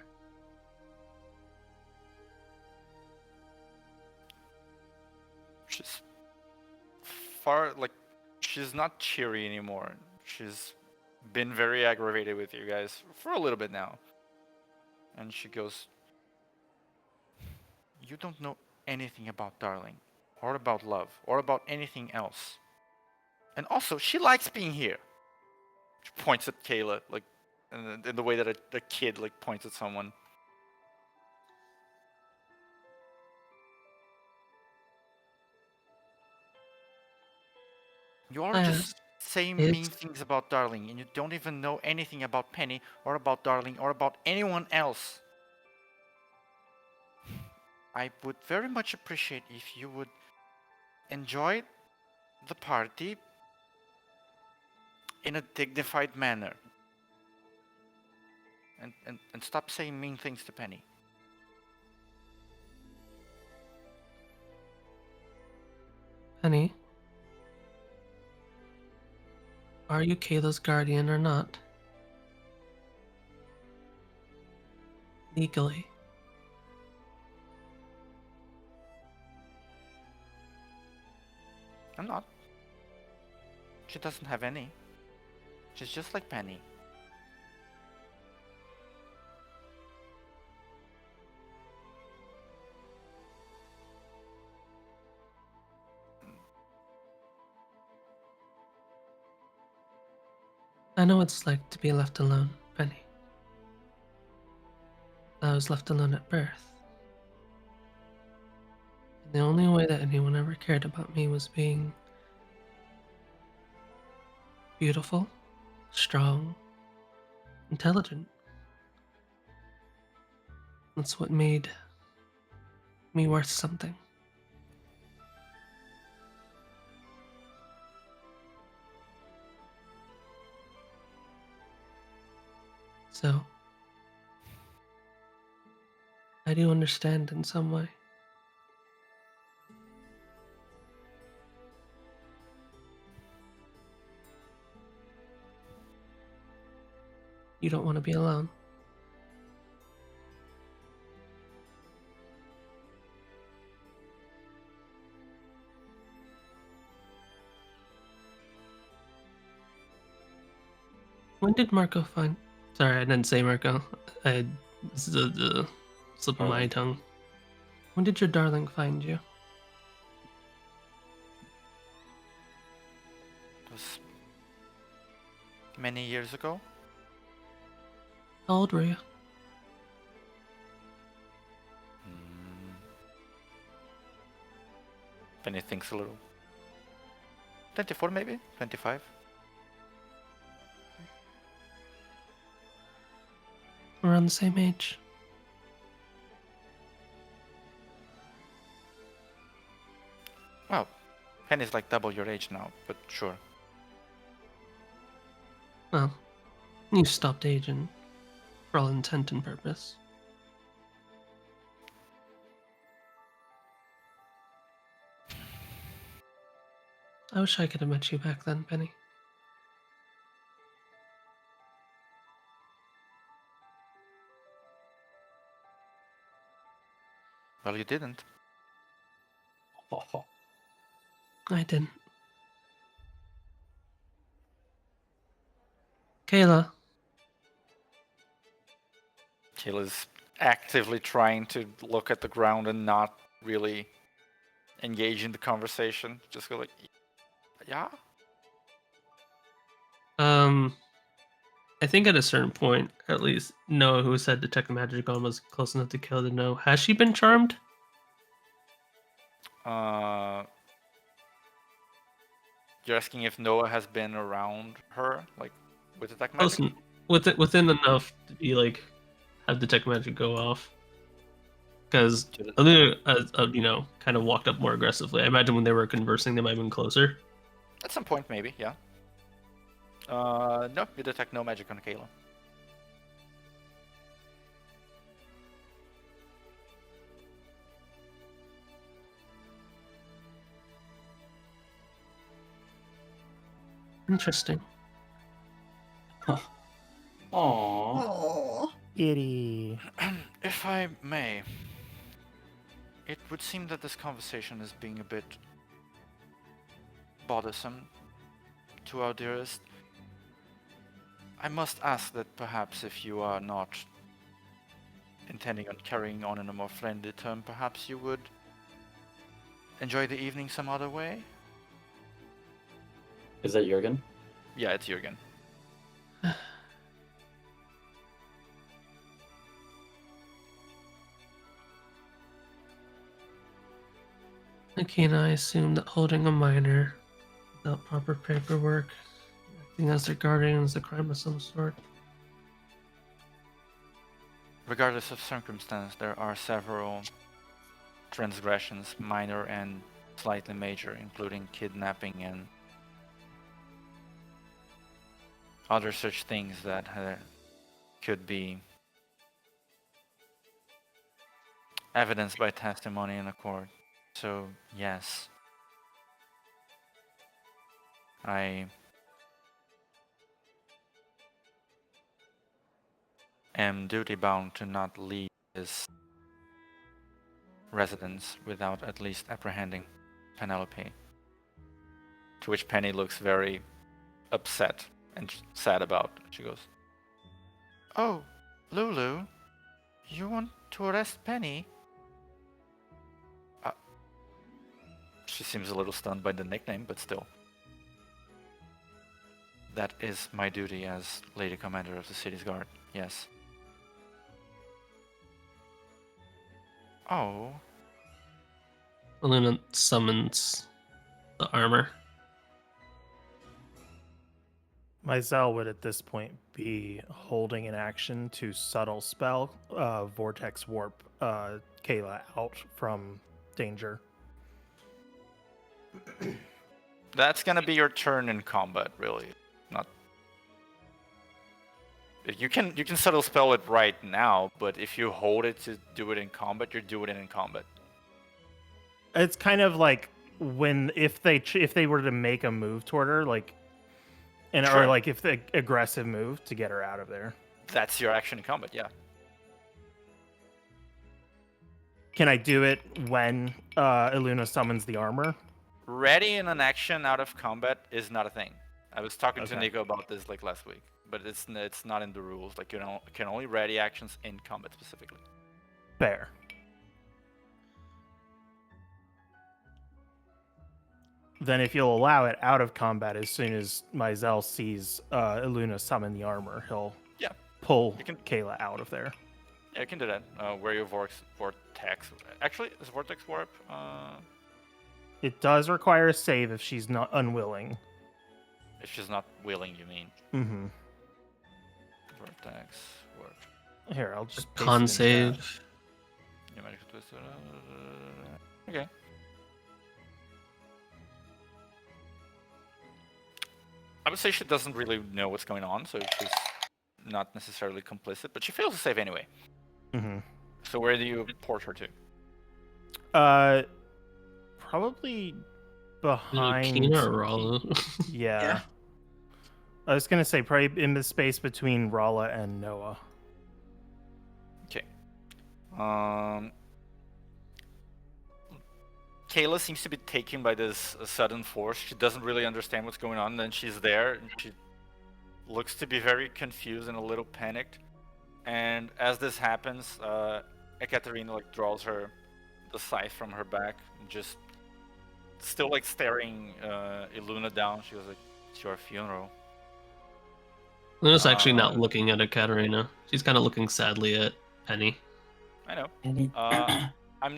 She's she's not cheery anymore. She's been very aggravated with you guys for a little bit now. And she goes, "You don't know anything about Darling, or about love, or about anything else. And also, she likes being here." She points at Kayla, like, in the way that a kid, like, points at someone. You are just saying mean things about Darling, and you don't even know anything about Penny, or about Darling, or about anyone else. I would very much appreciate if you would enjoy the party in a dignified manner. And stop saying mean things to Penny. Penny, are you Kayla's guardian or not? Legally. I'm not. She doesn't have any. She's just like Penny. I know what it's like to be left alone, Penny. I was left alone at birth. And the only way that anyone ever cared about me was being beautiful, strong, intelligent. That's what made me worth something. So, I do understand in some way. You don't want to be alone. When did Marco find... Sorry, I didn't say Marco. This is a slip of my tongue. When did your darling find you? It was many years ago. How old were you? Penny thinks a little. 24 maybe? 25? We're around the same age. Well, Penny's like double your age now, but sure. Well, you stopped aging, for all intent and purpose. I wish I could have met you back then, Penny. Well, you didn't. I didn't. Kayla. Kayla's actively trying to look at the ground and not really engage in the conversation. Just go like, yeah? I think at a certain point, at least Noah, who said Detect Magic Gone was close enough to kill to know. Has she been charmed? You're asking if Noah has been around her, like, with detect Close magic? within enough to be like have detect magic go off. Because To the- Aluna, kind of walked up more aggressively. I imagine when they were conversing, they might have been closer. At some point, maybe, yeah. No, you detect no magic on Kayla. Interesting. Aww. Oh. Giddy. If I may, it would seem that this conversation is being a bit bothersome to our dearest. I must ask that perhaps if you are not intending on carrying on in a more friendly term, perhaps you would enjoy the evening some other way? Is that Jurgen? Yeah, it's Jürgen. Akina, I assume that holding a minor without proper paperwork, acting as their guardian, is a crime of some sort. Regardless of circumstance, there are several transgressions, minor and slightly major, including kidnapping and other such things that could be evidenced by testimony in a court. So, yes. I am duty-bound to not leave his residence without at least apprehending Penelope. To which Penny looks very upset and sad about. She goes, "Oh, Lulu, you want to arrest Penny?" She seems a little stunned by the nickname, but still. That is my duty as Lady Commander of the city's guard, yes. Oh, Aluna summons the armor. Myzel would at this point be holding an action to subtle spell Vortex Warp Kayla out from danger. that's gonna be your turn in combat, really. Not. You can subtle spell it right now, but if you hold it to do it in combat, you're doing it in combat. It's kind of like if they were to make a move toward her, like, or Sure. like if the aggressive move to get her out of there. That's your action in combat, yeah. Can I do it when Iluna summons the armor? Ready in an action out of combat is not a thing. I was talking to Okay. Nico about this like last week, but it's not in the rules. Like, you know, can only ready actions in combat specifically. Fair. Then if you'll allow it out of combat as soon as Myzel sees Iluna summon the armor, he'll Yeah. pull You can- Kayla out of there. Yeah, you can do that. Where your vortex. Actually, is vortex warp? It does require a save if she's not unwilling. If she's not willing, you mean? Mm-hmm. Vortex warp. Here, I'll just paste it Con in chat. save. Your magic twist. Okay. I would say she doesn't really know what's going on, so she's not necessarily complicit, but she fails to save anyway. Mm-hmm. So where do you port her to? Probably behind. Akina or Ralu? Yeah. Yeah. I was gonna say probably in the space between Rala and Noah. Okay. Kayla seems to be taken by this sudden force. She doesn't really understand what's going on. Then she's there, and she looks to be very confused and a little panicked. And as this happens, Ekaterina like draws the scythe from her back, and just still like staring Iluna down. She goes like, "It's your funeral." Luna's actually not looking at Ekaterina. She's kind of looking sadly at Penny. I know. Any... I'm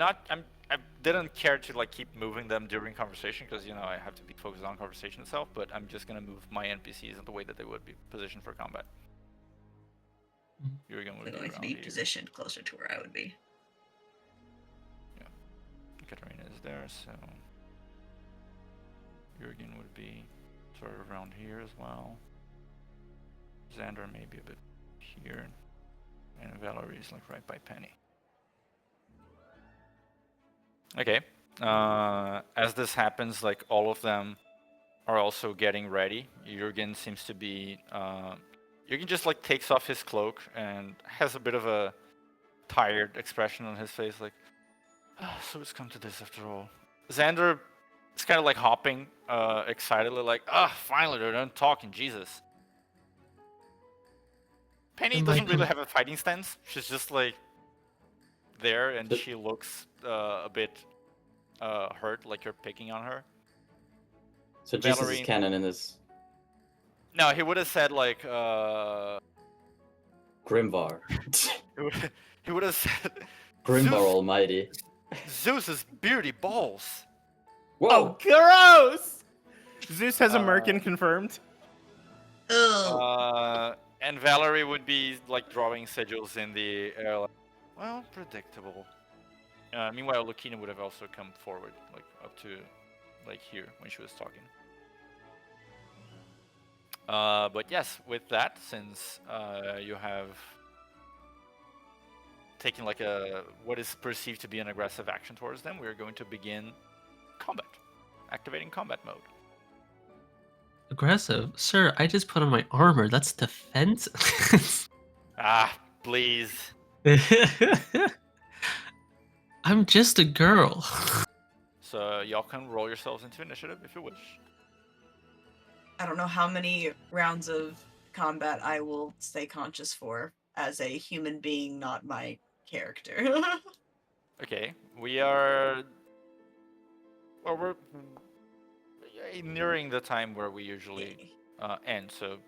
I didn't care to like keep moving them during conversation because I have to be focused on conversation itself. But I'm just gonna move my NPCs in the way that they would be positioned for combat. Jurgen would They're be going to around be here. positioned closer to where I would be. Katarina is there, so Jurgen would be sort of around here as well. Xander maybe a bit here, and Valerie is like right by Penny. Okay. As this happens, like all of them are also getting ready. Jurgen seems to be. Jurgen just like takes off his cloak and has a bit of a tired expression on his face, like, so it's come to this after all. Xander is kind of like hopping excitedly, like, finally they're done talking, Jesus. Penny doesn't really have a fighting stance. She's just like there, and she looks a bit hurt, like you're picking on her. So Jesus is canon in this. No, he would have said like Grimvar. he would have said Grimvar Zeus, Almighty. Zeus's beauty balls. Whoa! Oh, gross! Zeus has a merkin confirmed. Ugh. And Valerie would be like drawing sigils in the air. Like, well, predictable. Meanwhile, Lucina would have also come forward, like up to like here when she was talking. But yes, with that, since you have taken like what is perceived to be an aggressive action towards them, we're going to begin combat, activating combat mode. Aggressive? Sir, I just put on my armor. That's defense? Please. I'm just a girl. So y'all can roll yourselves into initiative if you wish. I don't know how many rounds of combat I will stay conscious for as a human being, not my character. Okay, we're nearing the time where we usually end, so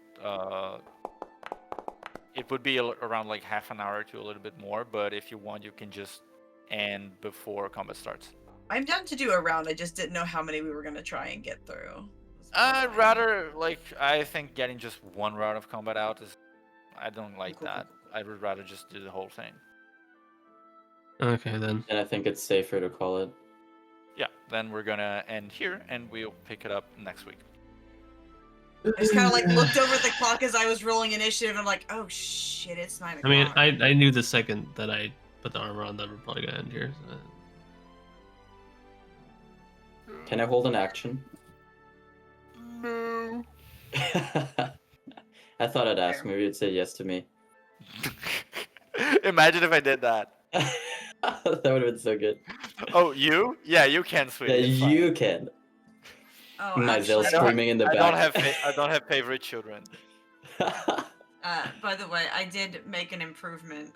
it would be around like half an hour to a little bit more, but if you want, you can just end before combat starts. I'm down to do a round, I just didn't know how many we were going to try and get through. I think getting just one round of combat out I don't like that. I would rather just do the whole thing. Okay, then. And I think it's safer to call it. Yeah, then we're gonna end here, and we'll pick it up next week. I just kind of like looked over at the clock as I was rolling initiative, and I'm like, oh shit, it's 9 o'clock. I mean, I knew the second that I put the armor on that we're probably gonna end here. So. Can I hold an action? No. I thought I'd ask. Maybe you'd say yes to me. Imagine if I did that. That would have been so good. Oh, you? Yeah, you can, sweetie. Yeah, you can. Oh, Myself actually, screaming in the back. I don't have favorite children. by the way, I did make an improvement.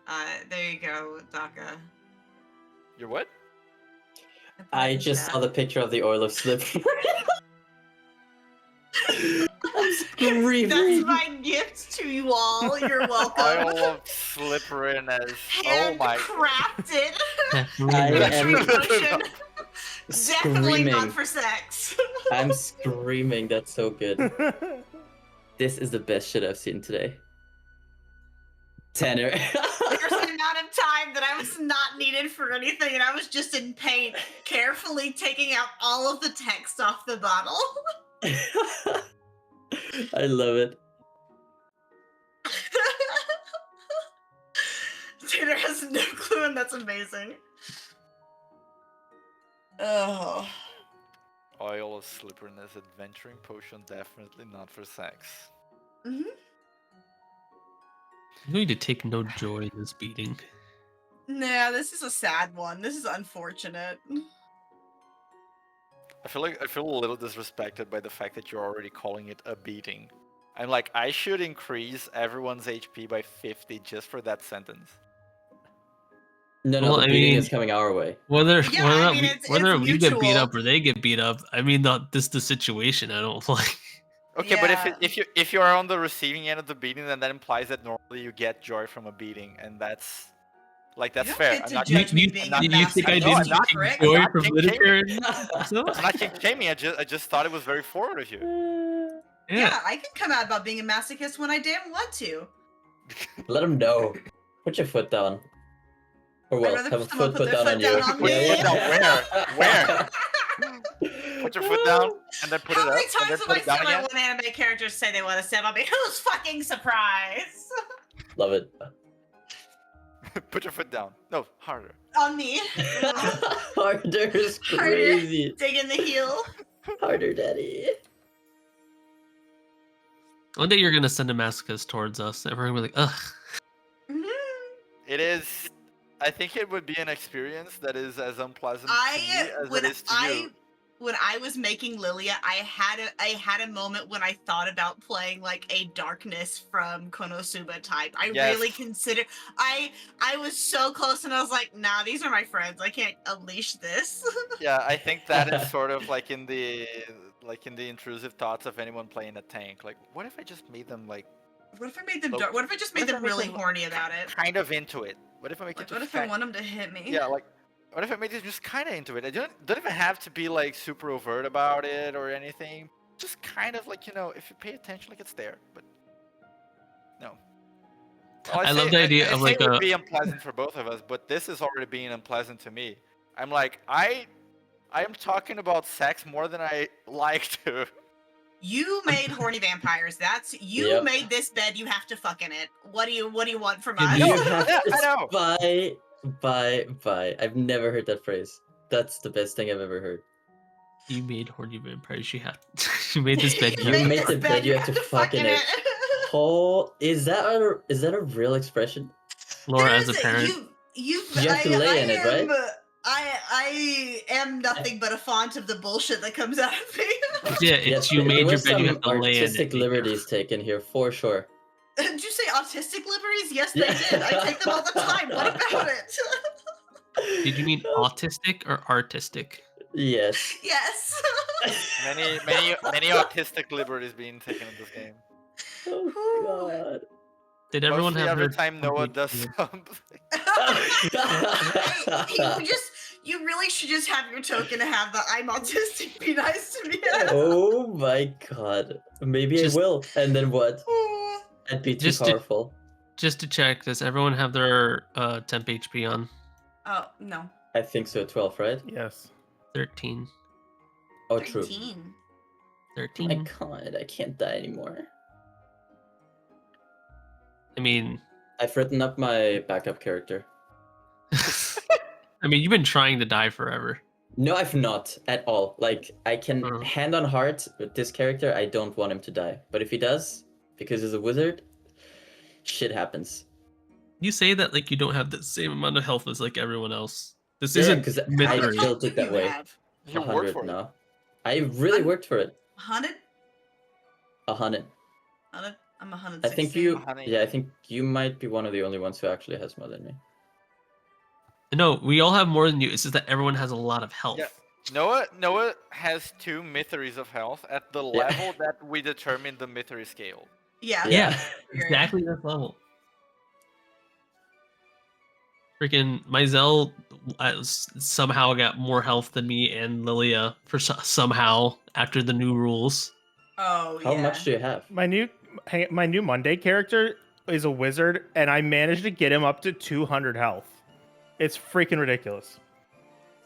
There you go, Daka. You're what? I just saw the picture of the oil of slippery. I'm screaming. That's my gift to you all. You're welcome. Oil of slipperiness. Oh my. Handcrafted. I am potion. Definitely not screaming. for sex. I'm screaming. That's so good. This is the best shit I've seen today. Tanner. There's an amount of time that I was not needed for anything, and I was just in pain, carefully taking out all of the text off the bottle. I love it. Tanner has no clue, and that's amazing. Oh. Oil of slipperiness, adventuring potion, definitely not for sex. Mm-hmm. I'm going to take no joy in this beating. Nah, this is a sad one. This is unfortunate. I feel a little disrespected by the fact that you're already calling it a beating. I'm like, I should increase everyone's HP by 50 just for that sentence. No, the beating is coming our way. Whether we get beat mutual. up or they get beat up, I mean, not this the situation. I don't like. Okay, but if you are on the receiving end of the beating, then that implies that normally you get joy from a beating, and that's Like that's You don't fair. get I'm to not judge me You, being not- a you think I masochist. didn't not- take correct? joy not from king literature? I'm not king shaming. I just thought it was very forward of you. Yeah, I can come out about being a masochist when I damn want to. Let them know. Put your foot down. Or I'd well, rather have a someone foot put put their down foot on down you. on Put your me. foot down where? Put your foot down and then put How it up many and times then have put I it down seen my again. one anime character say they want to step on me? Who's fucking surprised? Love it. Put your foot down. No, harder. On me. Harder is Harder. crazy. Dig in the heel. Harder, daddy. One day you're gonna send a masochist towards us, and we're gonna be like, ugh. Mhm. It is. I think it would be an experience that is as unpleasant to me as when it is to you. when I was making Lilia, I had a moment when I thought about playing like a darkness from Konosuba type. I Yes. really considered. I was so close, and I was like, nah, these are my friends. I can't unleash this. Yeah, I think that is sort of like in the intrusive thoughts of anyone playing a tank. Like, what if I just made them like What if I made them Well, dark? What if I just what made if I them make really them horny about it? kind of into it? What if I make Like, it what just if I want them to hit me? Yeah, like what if I made it just kind of into it? I don't even have to be like super overt about it or anything. Just kind of like, if you pay attention, like it's there. But no. Well, I love the idea I of say like it would a. be unpleasant for both of us, but this is already being unpleasant to me. I'm like, I am talking about sex more than I like to. You made horny vampires. You Yep. made this bed. You have to fuck in it. What do you want from Can us? You you- have Yeah, to I know. Bye. I've never heard that phrase. That's the best thing I've ever heard. You made horny vampires. You had. You made this bed. You You made have the to bed, you have to fuck in it. Oh, is that a real expression? Laura as a There's parent. You have to lay in it, right? I am nothing but a font of the bullshit that comes out of me. Yeah, it's Yes, you there made were your bed. You have some to lay in artistic it. liberties taken here for sure. Did you say autistic liberties? Yes, they Yeah. did. I take them all the time. What about it? Did you mean autistic or artistic? Yes. Yes. Many autistic liberties being taken in this game. Oh God. Did everyone Mostly have every their time Noah complete does view? something. You really should just have your token to have the I'm autistic. Be nice to me. Oh my God. Maybe Just- I will. And then what? I'd be too Just to- powerful. Just to check, does everyone have their temp HP on? Oh no. I think so. 12, right? Yes. 13. Oh, true. 13. 13. My God, I can't die anymore. I mean, I've written up my backup character. you've been trying to die forever. No, I've not at all. Like, I can Oh. hand on heart with this character, I don't want him to die. But if he does, because he's a wizard, shit happens. You say that like you don't have the same amount of health as like everyone else. This Yeah, isn't because I Mythry. built it that way. You worked 100 for it. now. I really worked for it. 100? 100. 100? I'm 116. I think you. Honey. Yeah, I think you might be one of the only ones who actually has more than me. No, we all have more than you. It's just that everyone has a lot of health. Yeah. Noah has 2 Mytheries of health at the Yeah. level that we determined the Mythery scale. Yeah. Yeah, exactly this level. Freaking Mizell somehow got more health than me and Lilia for somehow after the new rules. Oh, How yeah. much do you have? My new Monday character is a wizard, and I managed to get him up to 200 health. It's freaking ridiculous.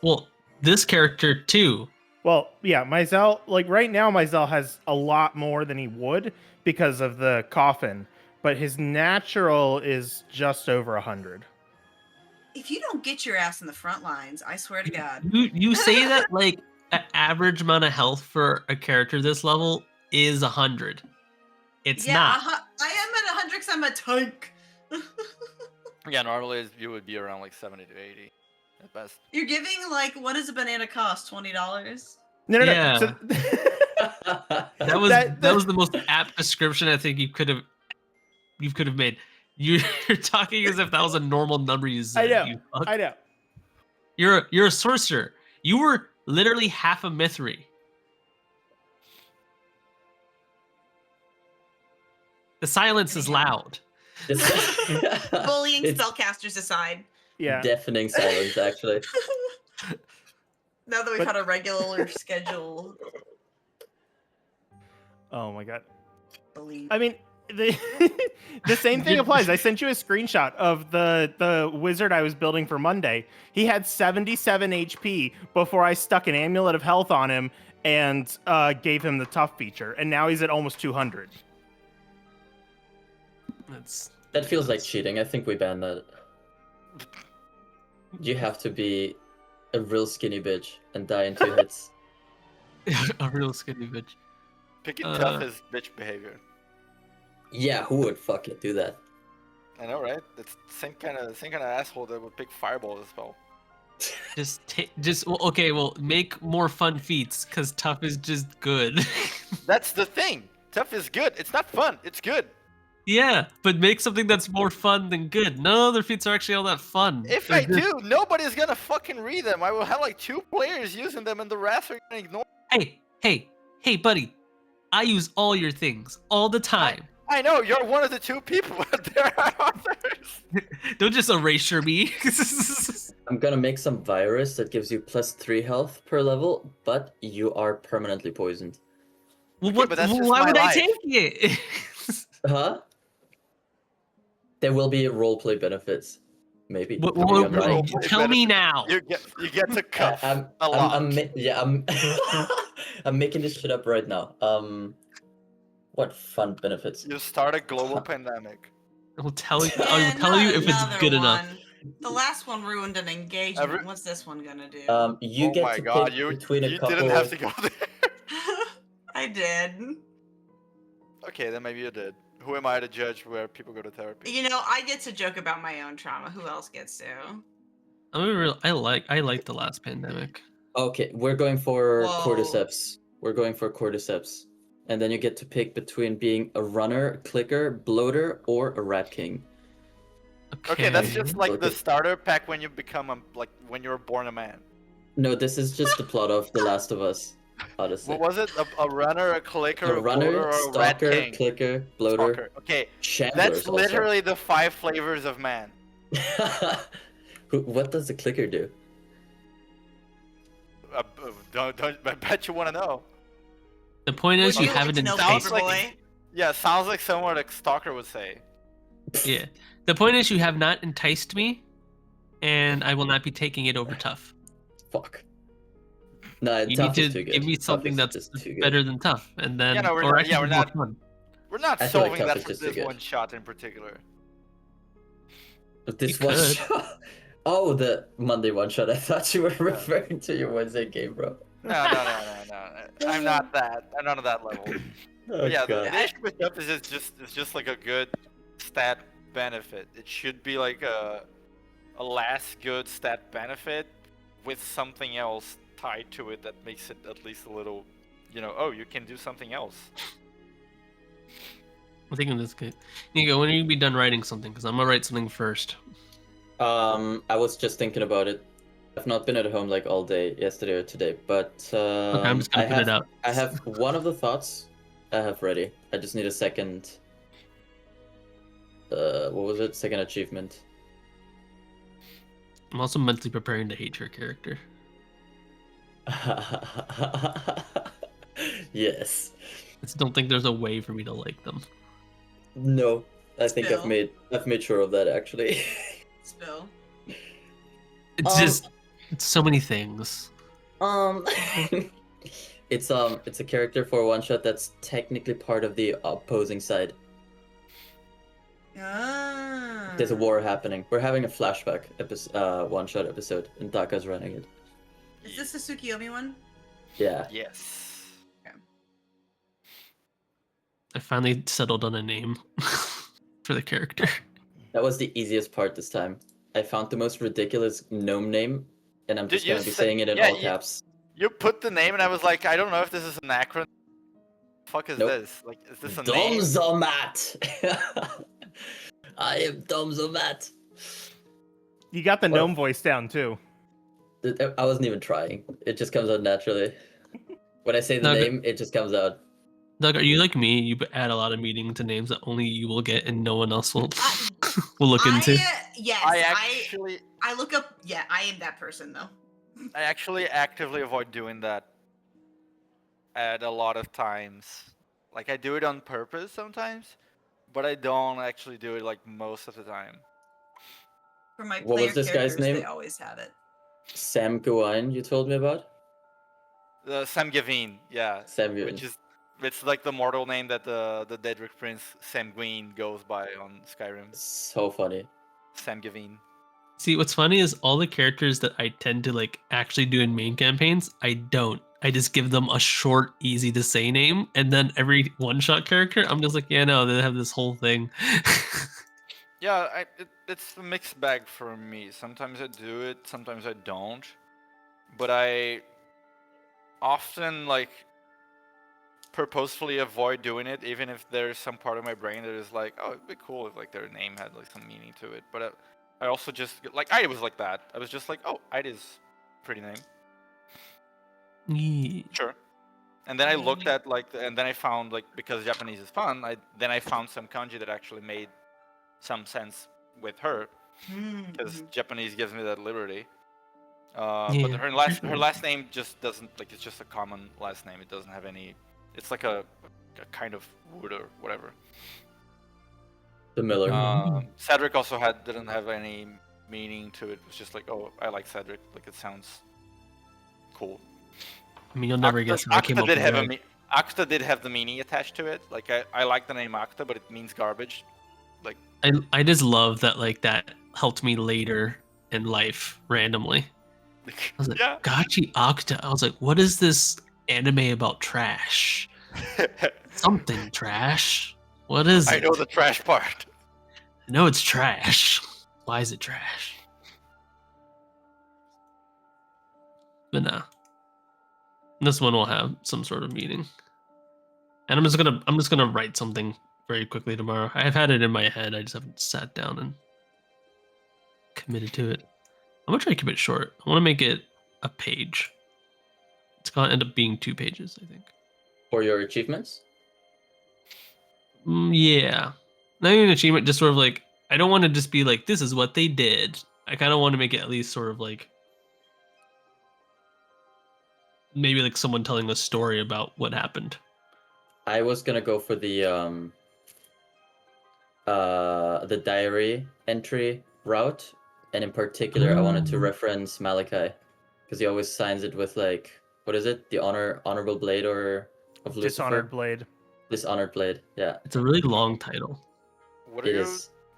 Well, this character too. Well, yeah, Mizell, like right now, Mizell has a lot more than he would because of the coffin, but his natural is just over 100. If you don't get your ass in the front lines, I swear to God. You say that like an average amount of health for a character this level is 100. It's not. I am at 100 because I'm a tank. Yeah, normally you would be around like 70 to 80 at best. You're giving, like, what does a banana cost? $20? No. Yeah. So, That was the most apt description I think you could have made. You're talking as if that was a normal number you said. I know. You fuck. I know. You're a sorcerer. You were literally half a Mythry. The silence is loud. Bullying It's- spellcasters aside. Yeah. Deafening silence, actually. Now that we've had a regular schedule, Oh my god. believe. I mean, the the same thing applies. I sent you a screenshot of the wizard I was building for Monday. He had 77 HP before I stuck an amulet of health on him and gave him the tough feature, and now he's at almost 200. That feels like cheating. I think we banned that. You have to be a real skinny bitch and die in 2 hits. A real skinny bitch. Picking tough is bitch behavior. Yeah, who would fucking do that? I know, right? It's the same kind of asshole that would pick fireball as well. Well, make more fun feats, cause tough is just good. That's the thing. Tough is good. It's not fun. It's good. Yeah, but make something that's more fun than good. No other feats are actually all that fun. If I do, nobody's gonna fucking read them. I will have like 2 players using them, and the rest are gonna ignore. Hey, buddy. I use all your things all the time. I know you're one of the 2 people, but there are others. Don't just erasure me. I'm gonna make some virus that gives you +3 health per level, but you are permanently poisoned. Well, Okay, but that's just why my would I life. take it? Huh? There will be roleplay benefits. Maybe. Tell me now. You get to cuff I'm a lot. I'm making this shit up right now. What fun benefits? You start a global pandemic. I'll tell you if it's good enough. The last one ruined an engagement. What's this one gonna do? You Oh get my to god, pick you between a couple. didn't have to go there. I did. Okay, then maybe you did. Who am I to judge where people go to therapy? You know, I get to joke about my own trauma. Who else gets to? I like the last pandemic. Okay, we're going for Whoa. cordyceps. We're going for cordyceps. And then you get to pick between being a runner, clicker, bloater, or a rat king. Okay, that's just like the Okay. starter pack when you become when you're born a man. No, this is just the plot of The Last of Us. Honestly. What was it? A runner, a clicker, A runner, bloater, or a rat stalker, king? clicker, bloater, Stalker. Okay, shamblers that's also. literally the 5 flavors of man. What does the clicker do? Don't I bet you want to know. The point is, Would you haven't like to know, enticed. Paper Boy? Yeah, sounds like someone a stalker would say. Yeah. The point is, you have not enticed me, and I will not be taking it over tough. Fuck. No, You tough need is to too good. give me Tough something is that's just too good. better than tough, and then Yeah, no, we're or not- actually yeah, we're more not- fun. We're not I feel like solving tough that is for just too this good. one shot in particular. But this You one could. shot. Oh, the Monday one shot. I thought you were referring to your Wednesday game, bro. No. I'm not that. I'm not at that level. Oh, But yeah, God. the issue with tough is it's just like a good stat benefit. It should be like a last good stat benefit with something else tied to it that makes it at least a little, oh, you can do something else. I'm thinking this good. Nico, when are you gonna be done writing something? Because I'm gonna write something first. I was just thinking about it. I've not been at home like all day yesterday or today, but Okay, I'm just gonna put it out. I have one of the thoughts I have ready. I just need a second. What was it? Second achievement. I'm also mentally preparing to hate your character. Yes. I just don't think there's a way for me to like them. No, I think Spill. I've made sure of that actually. Spill. It's it's so many things. It's a character for a one shot that's technically part of the opposing side. Ah. There's a war happening. We're having a flashback one shot episode, and Daka's running it. Is this the Tsukiyomi one? Yeah. Yes. I finally settled on a name for the character. That was the easiest part this time. I found the most ridiculous gnome name, and I'm Did just you gonna be say- saying it in yeah, all you- caps. You put the name, and I was like, I don't know if this is an acronym. Fuck is Nope. this? Like, is this a name? Domzomat! I am Domzomat! You got the What? gnome voice down too. I wasn't even trying. It just comes out naturally. When I say the No, but- name, it just comes out. Doug, are you like me? You add a lot of meaning to names that only you will get and no one else will. we'll look into. Yes, I look up. Yeah, I am that person though. I actually actively avoid doing that at a lot of times. Like I do it on purpose sometimes, but I don't actually do it like most of the time. For my What player was this guy's characters, they name? always have it. Sam Gawain, you told me about? Sam Gavin, yeah. Sam Which Gawain. is it's like the mortal name that the Daedric prince Sam Gwyn goes by on Skyrim. So funny. Sam Gavin. See, what's funny is all the characters that I tend to like actually do in main campaigns, I don't. I just give them a short, easy to say name, and then every one-shot character, I'm just like, yeah, no, they have this whole thing. Yeah, it's a mixed bag for me. Sometimes I do it, sometimes I don't. But I often like purposefully avoid doing it, even if there's some part of my brain that is like, oh, it'd be cool if like their name had like some meaning to it. But I also just like I was like that. I was just like, oh, Ida's pretty name. Yeah. Sure. And then I looked at like, and then I found like because Japanese is fun. I found some kanji that actually made some sense with her because Japanese gives me that liberty. But Yeah, her last name just doesn't like it's just a common last name. It doesn't have any. It's like a kind of wood or whatever. The Miller. Cedric also didn't have any meaning to it. It was just like, oh, I like Cedric. Like it sounds cool. I mean, you'll never guess how I came up with that. Akta did have the meaning attached to it. Like I like the name Akta, but it means garbage. Like I just love that like that helped me later in life randomly. I was like, yeah. Gachi Octa. I was like, what is this anime about trash? Something trash. What is it? I know the trash part. I know it's trash. Why is it trash? But nah. This one will have some sort of meaning. And I'm just gonna write something very quickly tomorrow. I've had it in my head, I just haven't sat down and committed to it. I'm gonna try to keep it short. I wanna make it a page. It's gonna end up being 2 pages, I think. For your achievements? Yeah. Not even an achievement, just sort of like, I don't want to just be like, this is what they did. I kind of want to make it at least sort of like, maybe like someone telling a story about what happened. I was gonna go for the diary entry route, and in particular, I wanted to reference Malachi, because he always signs it with like, what is it? The honorable blade of Lucifer? Dishonored blade. Dishonored blade. Yeah. It's a really long title. What are you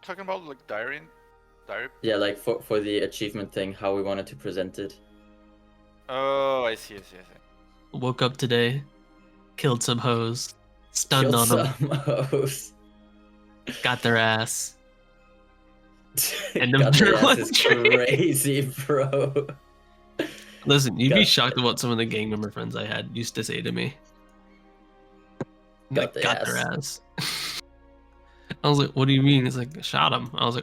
talking about? Like diary? Yeah, like for the achievement thing, how we wanted to present it. Oh, I see. Woke up today, killed some hoes, stunned on them, hoes. got their ass. And got their ass is crazy, bro. Listen, you'd be shocked at what some of the gang member friends I had used to say to me. Got their ass. I was like, what do you mean? It's like, shot him. I was like,